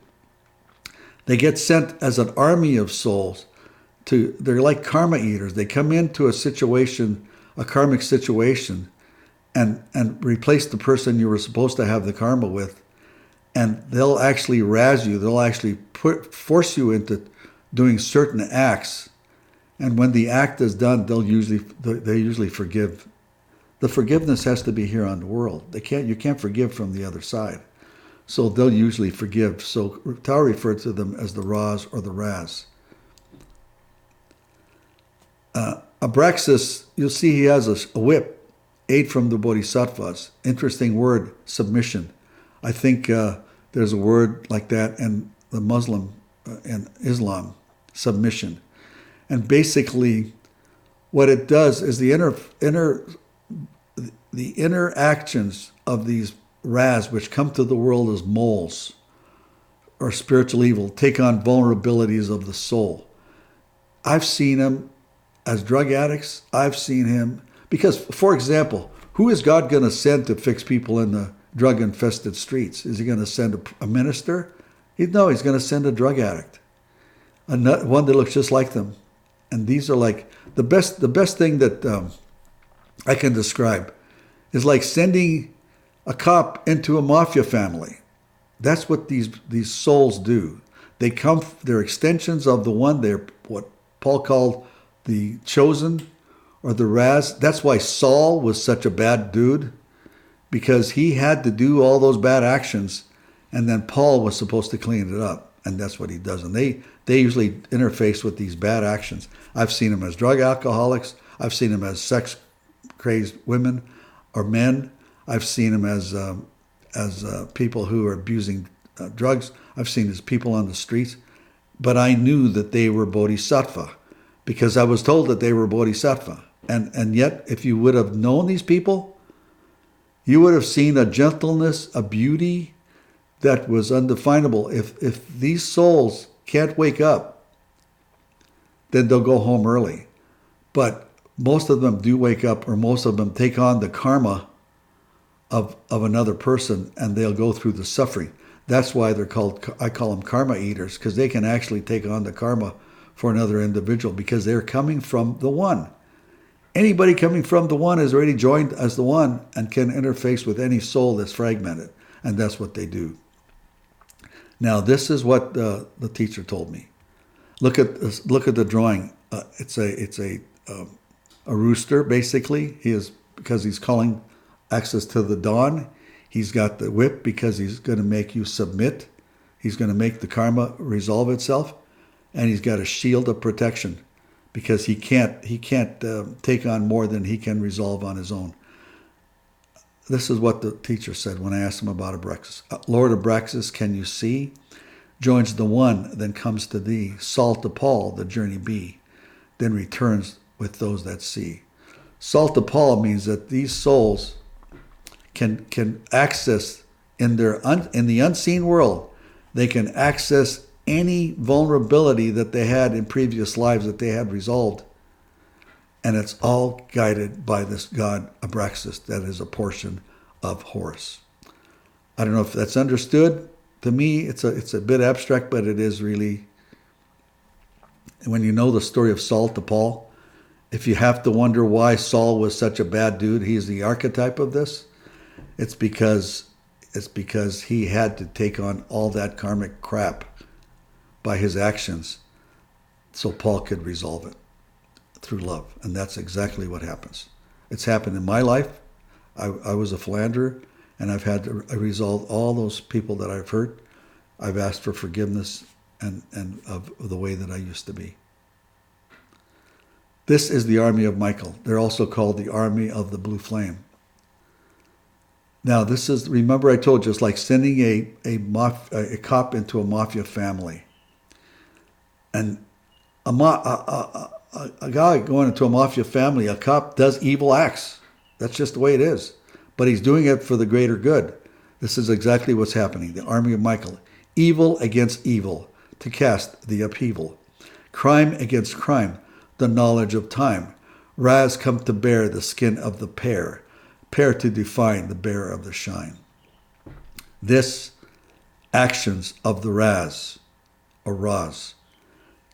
They get sent as an army of souls they're like karma eaters. They come into a situation, a karmic situation, and replace the person you were supposed to have the karma with, and they'll actually razz you. They'll actually force you into doing certain acts, and when the act is done, they usually forgive. The forgiveness has to be here on the world. You can't forgive from the other side, so they'll usually forgive. So Tao referred to them as the Raz or the Raz. Abraxas, you'll see he has a whip, aid from the Bodhisattvas. Interesting word, submission. I think there's a word like that in the Muslim and Islam, submission. And basically, what it does is the inner actions of these Raz, which come to the world as moles or spiritual evil, take on vulnerabilities of the soul. I've seen him as drug addicts. I've seen him because, for example, who is God going to send to fix people in the drug-infested streets? Is he going to send a minister? No, he's going to send a drug addict, one that looks just like them. And these are like the best thing that I can describe is like sending a cop into a mafia family. That's what these souls do. They're extensions of the one. They're what Paul called the chosen or the Raz. That's why Saul was such a bad dude, because he had to do all those bad actions, and then Paul was supposed to clean it up, and that's what he does. And they usually interface with these bad actions. I've seen them as drug alcoholics. I've seen them as sex-crazed women or men. I've seen them as people who are abusing drugs. I've seen as people on the streets. But I knew that they were Bodhisattva because I was told that they were Bodhisattva. And yet, if you would have known these people, you would have seen a gentleness, a beauty that was undefinable. If these souls can't wake up, then they'll go home early. But most of them do wake up, or most of them take on the karma of another person, and they'll go through the suffering. That's why they're called, I call them karma eaters, because they can actually take on the karma for another individual because they're coming from the one. Anybody coming from the one is already joined as the one and can interface with any soul that's fragmented, and that's what they do. Now, this is what the teacher told me. Look at the drawing. It's a rooster, basically. He is, because he's calling access to the dawn. He's got the whip because he's going to make you submit. He's going to make the karma resolve itself, and he's got a shield of protection because he can't take on more than he can resolve on his own. This is what the teacher said when I asked him about Abraxas. Lord Abraxas, can you see? Joins the one, then comes to thee. Salt to Paul, the journey be, then returns with those that see. Salt to Paul means that these souls can access in the unseen world. They can access any vulnerability that they had in previous lives that they had resolved. And it's all guided by this god Abraxas that is a portion of Horus. I don't know if that's understood. To me, it's a bit abstract, but it is really. When you know the story of Saul to Paul, if you have to wonder why Saul was such a bad dude, he's the archetype of this. It's because he had to take on all that karmic crap by his actions so Paul could resolve it through love. And that's exactly what happens. It's happened in my life. I was a philanderer, and I've had to resolve all those people that I've hurt. I've asked for forgiveness and of the way that I used to be. This is the army of Michael. They're also called the army of the blue flame. Now, this is, remember I told you, it's like sending a cop into a mafia family. And a guy going into a mafia family, a cop does evil acts. That's just the way it is. But he's doing it for the greater good. This is exactly what's happening. The army of Michael. Evil against evil, to cast the upheaval. Crime against crime, the knowledge of time. Raz come to bear the skin of the pear. Pear to define the bearer of the shine. This actions of the Raz, or Raz,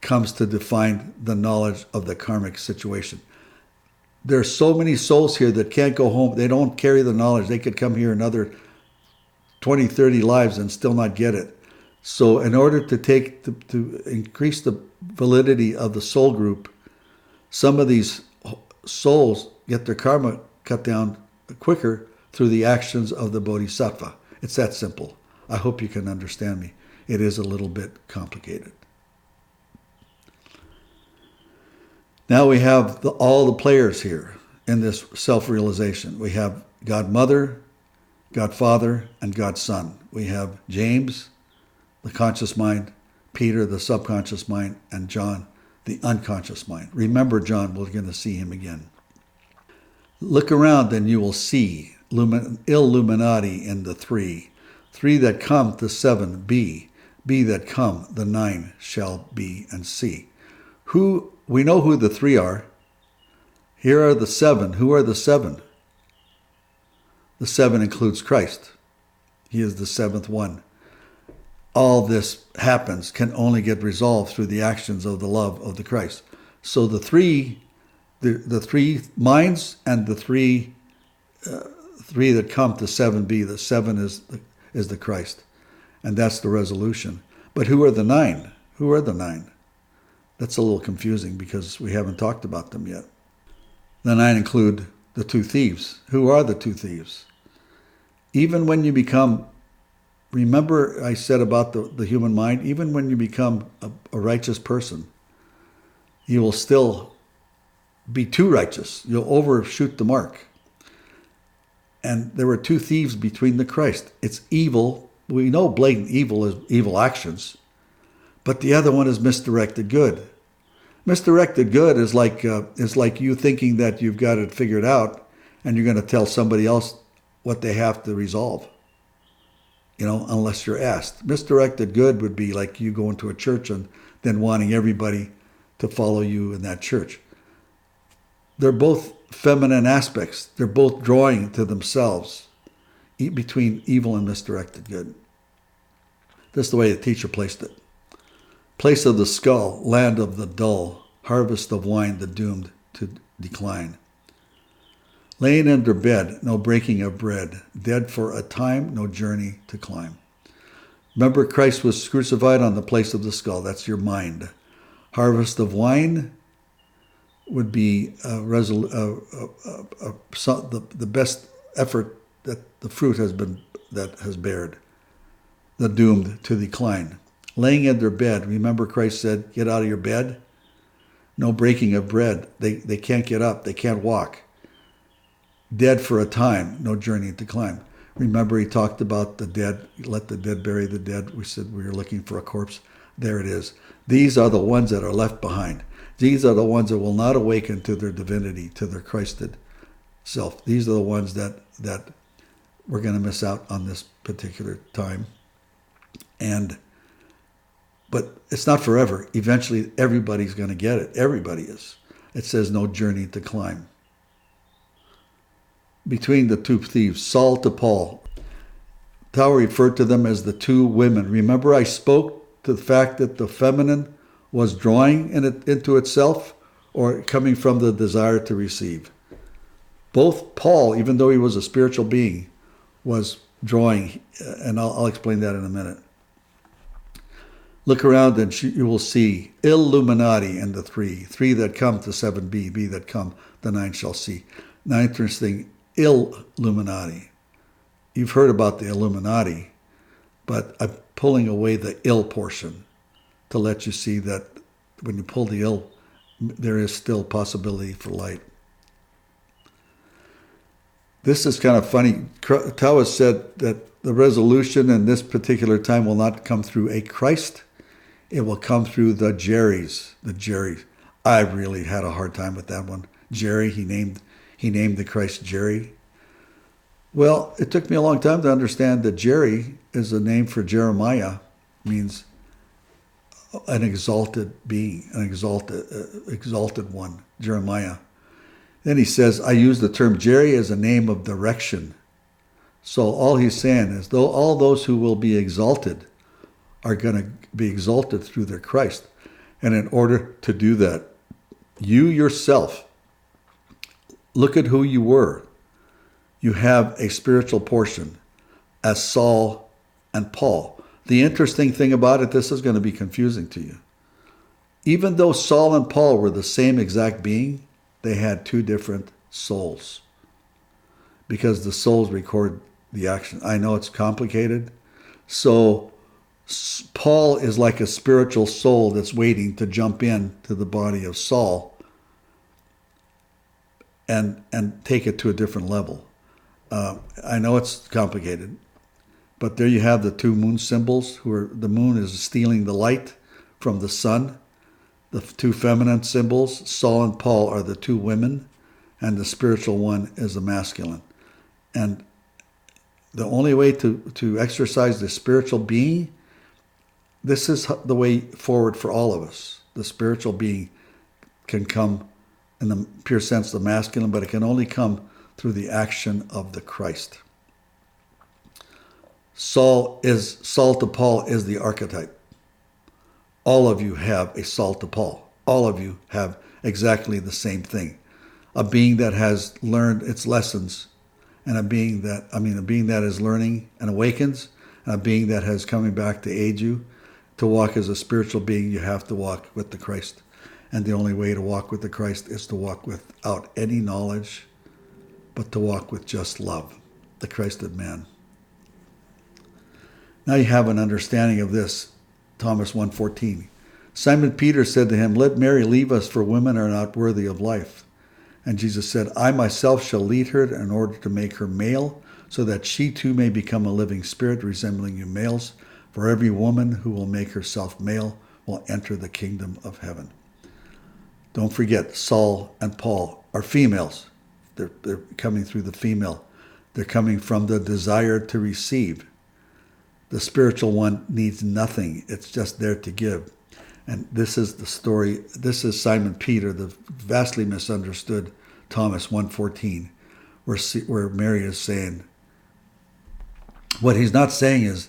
comes to define the knowledge of the karmic situation. There are so many souls here that can't go home. They don't carry the knowledge. They could come here another 20, 30 lives and still not get it. So in order to increase the validity of the soul group, some of these souls get their karma cut down quicker through the actions of the Bodhisattva. It's that simple. I hope you can understand me. It is a little bit complicated. Now we have all the players here in this self-realization. We have God Mother, God Father, and God Son. We have James, the conscious mind, Peter, the subconscious mind, and John, the unconscious mind. Remember John, we're going to see him again. Look around and you will see Illuminati in the three. Three that come, the seven be. Be that come, the nine shall be and see. We know who the three are. Here are the seven. Who are the seven? The seven includes Christ. He is the seventh one. All this happens, can only get resolved through the actions of the love of the Christ. So the three minds and the three that come to 7B, the seven is the Christ. And that's the resolution. But who are the nine? Who are the nine? That's a little confusing because we haven't talked about them yet. The nine include the two thieves. Who are the two thieves? Even when you become, remember I said about the human mind, even when you become a righteous person, you will still be too righteous. You'll overshoot the mark. And there were two thieves between the Christ. It's evil. We know blatant evil is evil actions. But the other one is misdirected good. Misdirected good is like you thinking that you've got it figured out and you're going to tell somebody else what they have to resolve, unless you're asked. Misdirected good would be like you going to a church and then wanting everybody to follow you in that church. They're both feminine aspects. They're both drawing to themselves. between evil and misdirected good. This is the way the teacher placed it. Place of the skull, land of the dull, harvest of wine, the doomed to decline. Laying under bed, no breaking of bread, dead for a time, no journey to climb. Remember, Christ was crucified on the place of the skull. That's your mind. Harvest of wine would be the best effort that the fruit has bared. The doomed to decline. Laying in their bed, remember Christ said, get out of your bed. No breaking of bread. They can't get up. They can't walk. Dead for a time, no journey to climb. Remember he talked about the dead. Let the dead bury the dead. We said we were looking for a corpse. There it is. These are the ones that are left behind. These are the ones that will not awaken to their divinity, to their Christed self. These are the ones that we're going to miss out on this particular time. But it's not forever. Eventually, everybody's going to get it. Everybody is. It says no journey to climb. Between the two thieves, Saul to Paul. Tower referred to them as the two women. Remember I spoke to the fact that the feminine was drawing into itself or coming from the desire to receive. Both Paul, even though he was a spiritual being, was drawing, and I'll explain that in a minute. Look around and you will see Illuminati in the three that come to 7b, b that come, the 9 shall see. Now interesting, Illuminati. You've heard about the Illuminati, but I'm pulling away the ill portion to let you see that when you pull the ill, there is still possibility for light. This is kind of funny. Taoist said that the resolution in this particular time will not come through a Christ. It will come through the Jerrys. The Jerrys. I really had a hard time with that one. Jerry, he named the Christ Jerry. Well, it took me a long time to understand that Jerry is a name for Jeremiah, means an exalted being, an exalted one, Jeremiah. Then he says, I use the term Jerry as a name of direction. So all he's saying is, though all those who will be exalted are going to be exalted through their Christ. And in order to do that, you yourself, look at who you were. You have a spiritual portion as Saul and Paul. The interesting thing about it, this is going to be confusing to you. Even though Saul and Paul were the same exact being, they had two different souls. Because the souls record the action. I know it's complicated. So Paul is like a spiritual soul that's waiting to jump in to the body of Saul and take it to a different level. I know it's complicated, but there you have the two moon symbols. The moon is stealing the light from the sun. The two feminine symbols, Saul and Paul, are the two women, and the spiritual one is the masculine. And the only way to exercise the spiritual being, this is the way forward for all of us. The spiritual being can come in the pure sense, the masculine, but it can only come through the action of the Christ. Saul to Paul is the archetype. All of you have a Saul to Paul. All of you have exactly the same thing. A being that has learned its lessons, and a being that is learning and awakens, and a being that has coming back to aid you. To walk as a spiritual being, you have to walk with the Christ. And the only way to walk with the Christ is to walk without any knowledge, but to walk with just love, the Christed man. Now you have an understanding of this. Thomas 1:14. Simon Peter said to him, let Mary leave us, for women are not worthy of life. And Jesus said, I myself shall lead her in order to make her male, so that she too may become a living spirit resembling you males. For every woman who will make herself male will enter the kingdom of heaven. Don't forget, Saul and Paul are females. They're coming through the female. They're coming from the desire to receive. The spiritual one needs nothing. It's just there to give. And this is the story. This is Simon Peter, the vastly misunderstood Thomas 1:14, where Mary is saying, What he's not saying is,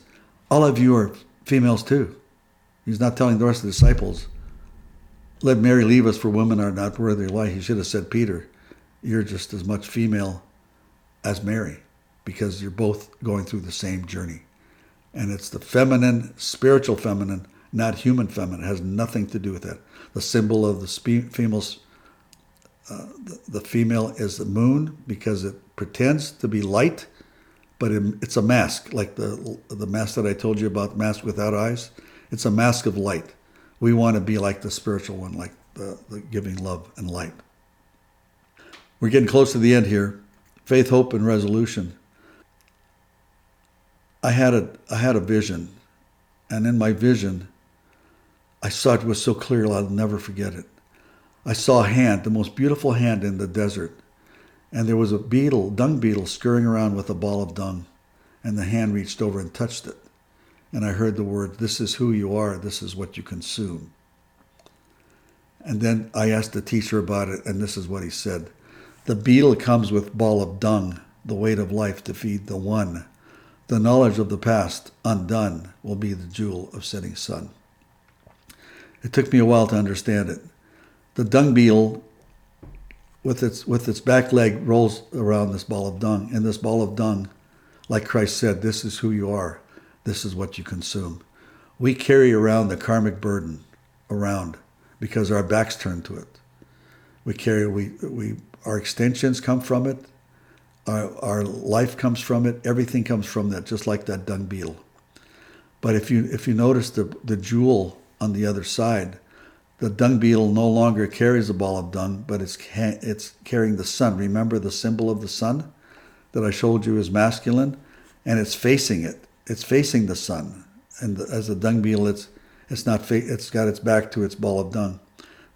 all of you are females too. He's not telling the rest of the disciples, let Mary leave us, for women are not worthy of life. He should have said, Peter, you're just as much female as Mary, because you're both going through the same journey. And it's the feminine, spiritual feminine, not human feminine. It has nothing to do with that. The symbol of the females, the female is the moon, because it pretends to be light, but it's a mask, like the mask that I told you about, the mask without eyes. It's a mask of light. We want to be like the spiritual one, like the giving love and light. We're getting close to the end here. Faith, hope, and resolution. I had a vision, and in my vision, I saw it was so clear I'll never forget it. I saw a hand, the most beautiful hand in the desert, and there was a dung beetle scurrying around with a ball of dung, and the hand reached over and touched it. And I heard the word, this is who you are, this is what you consume. And then I asked the teacher about it, and this is what he said. The beetle comes with ball of dung, the weight of life to feed the one. The knowledge of the past, undone, will be the jewel of setting sun. It took me a while to understand it. The dung beetle, with its back leg, rolls around this ball of dung. And this ball of dung, like Christ said, this is who you are. This is what you consume. We carry around the karmic burden around because our backs turned to it. Our extensions come from it. Our life comes from it. Everything comes from that, just like that dung beetle. But if you notice the jewel on the other side, the dung beetle no longer carries a ball of dung, but it's carrying the sun. Remember the symbol of the sun that I showed you is masculine, and it's facing it. It's facing the sun, and as a dung beetle, it's got its back to its ball of dung.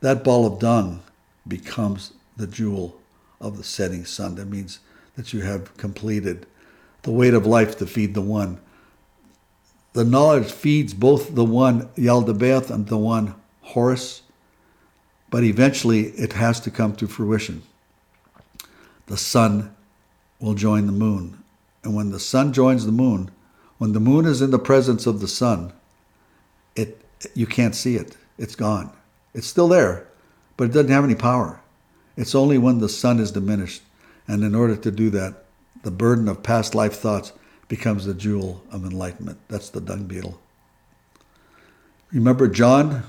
That ball of dung becomes the jewel of the setting sun. That means that you have completed the weight of life to feed the one. The knowledge feeds both the one Yaldabaoth and the one Horus, but eventually it has to come to fruition. The sun will join the moon, and when the sun joins the moon, when the moon is in the presence of the sun, you can't see it. It's gone. It's still there, but it doesn't have any power. It's only when the sun is diminished. And in order to do that, the burden of past life thoughts becomes the jewel of enlightenment. That's the dung beetle. Remember John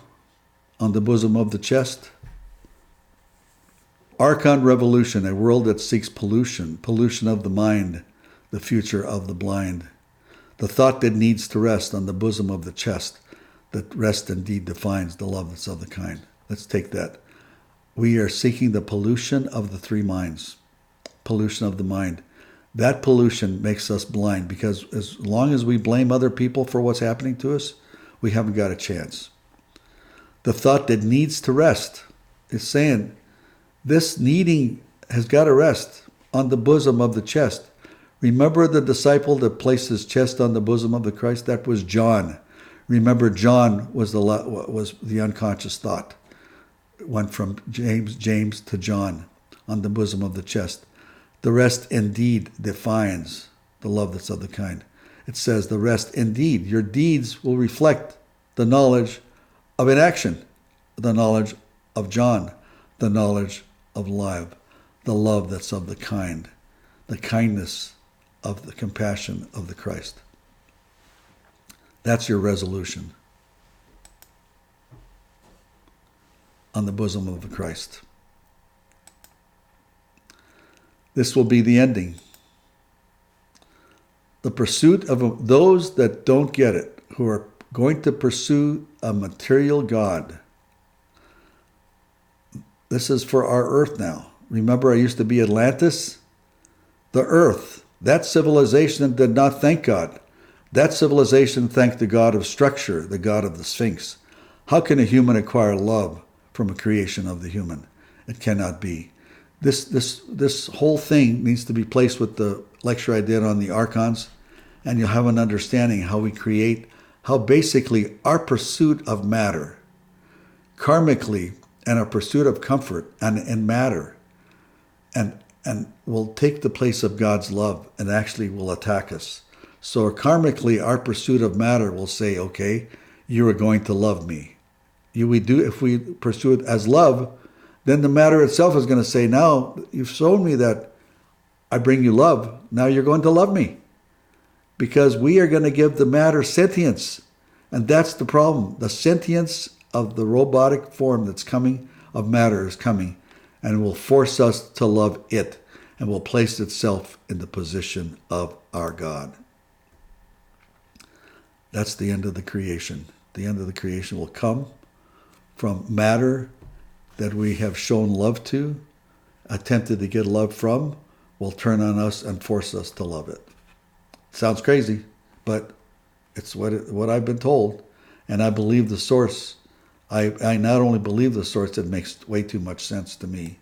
on the bosom of the chest? Archon revolution, a world that seeks pollution of the mind, the future of the blind. The thought that needs to rest on the bosom of the chest, that rest indeed defines the love that's of the kind. Let's take that. We are seeking the pollution of the three minds, pollution of the mind. That pollution makes us blind, because as long as we blame other people for what's happening to us, we haven't got a chance. The thought that needs to rest is saying, this needing has got to rest on the bosom of the chest. Remember the disciple that placed his chest on the bosom of the Christ? That was John. Remember, John was the unconscious thought. It went from James to John on the bosom of the chest. The rest indeed defines the love that's of the kind. It says the rest indeed. Your deeds will reflect the knowledge of inaction, the knowledge of John, the knowledge of love, the love that's of the kind, the kindness of the compassion of the Christ. That's your resolution on the bosom of the Christ. This will be the ending. The pursuit of those that don't get it, who are going to pursue a material God. This is for our earth now. Remember, I used to be Atlantis? The earth, that civilization did not thank God. That civilization thanked the God of structure, the God of the Sphinx. How can a human acquire love from a creation of the human? It cannot be. This whole thing needs to be placed with the lecture I did on the Archons, and you'll have an understanding how we create, how basically our pursuit of matter, karmically, and our pursuit of comfort and matter, and will take the place of God's love and actually will attack us. So karmically, our pursuit of matter will say, okay, you are going to love me. If we pursue it as love, then the matter itself is going to say, now you've shown me that I bring you love. Now you're going to love me. Because we are going to give the matter sentience. And that's the problem. The sentience of the robotic form that's coming, of matter is coming, and will force us to love it, and will place itself in the position of our God. That's the end of the creation. The end of the creation will come from matter that we have shown love to, attempted to get love from, will turn on us and force us to love it. Sounds crazy, but it's what I've been told, and I believe the source. I not only believe the source, it makes way too much sense to me.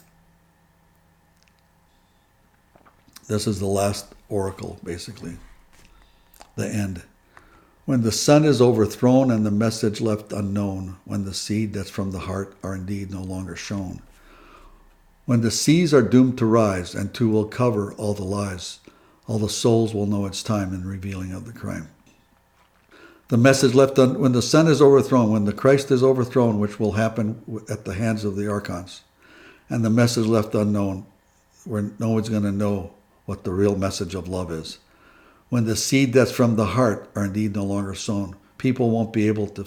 This is the last oracle, basically. The end. When the sun is overthrown and the message left unknown, when the seed that's from the heart are indeed no longer shown. When the seas are doomed to rise and two will cover all the lies, all the souls will know its time in revealing of the crime. The message left when the sun is overthrown, when the Christ is overthrown, which will happen at the hands of the Archons, and the message left unknown, where no one's going to know what the real message of love is. When the seed that's from the heart are indeed no longer sown, people won't be able to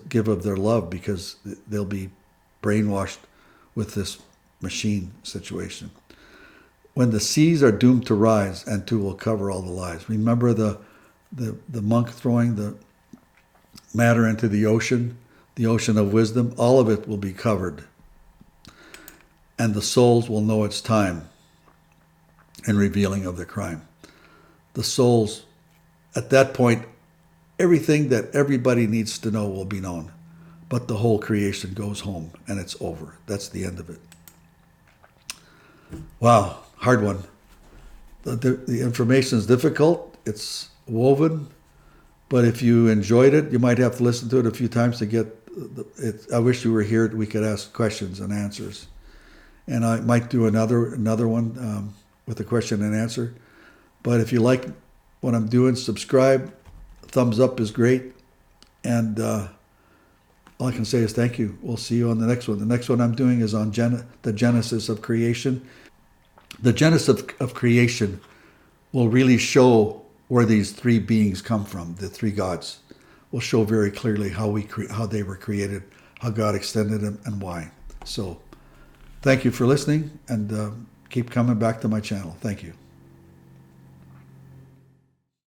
give of their love because they'll be brainwashed with this machine situation. When the seas are doomed to rise and two will cover all the lies. Remember the monk throwing the matter into the ocean of wisdom? All of it will be covered. And the souls will know its time in revealing of the crime. The souls, at that point, everything that everybody needs to know will be known. But the whole creation goes home and it's over. That's the end of it. Wow, hard one. The information is difficult. It's woven. But if you enjoyed it, you might have to listen to it a few times to get it. I wish you were here. We could ask questions and answers. And I might do another one with a question and answer. But if you like what I'm doing, subscribe. Thumbs up is great. And all I can say is thank you. We'll see you on the next one. The next one I'm doing is on the genesis of creation. The genesis of creation will really show where these three beings come from, the three gods. Will show very clearly how they were created, how God extended them, and why. So thank you for listening, and keep coming back to my channel. Thank you.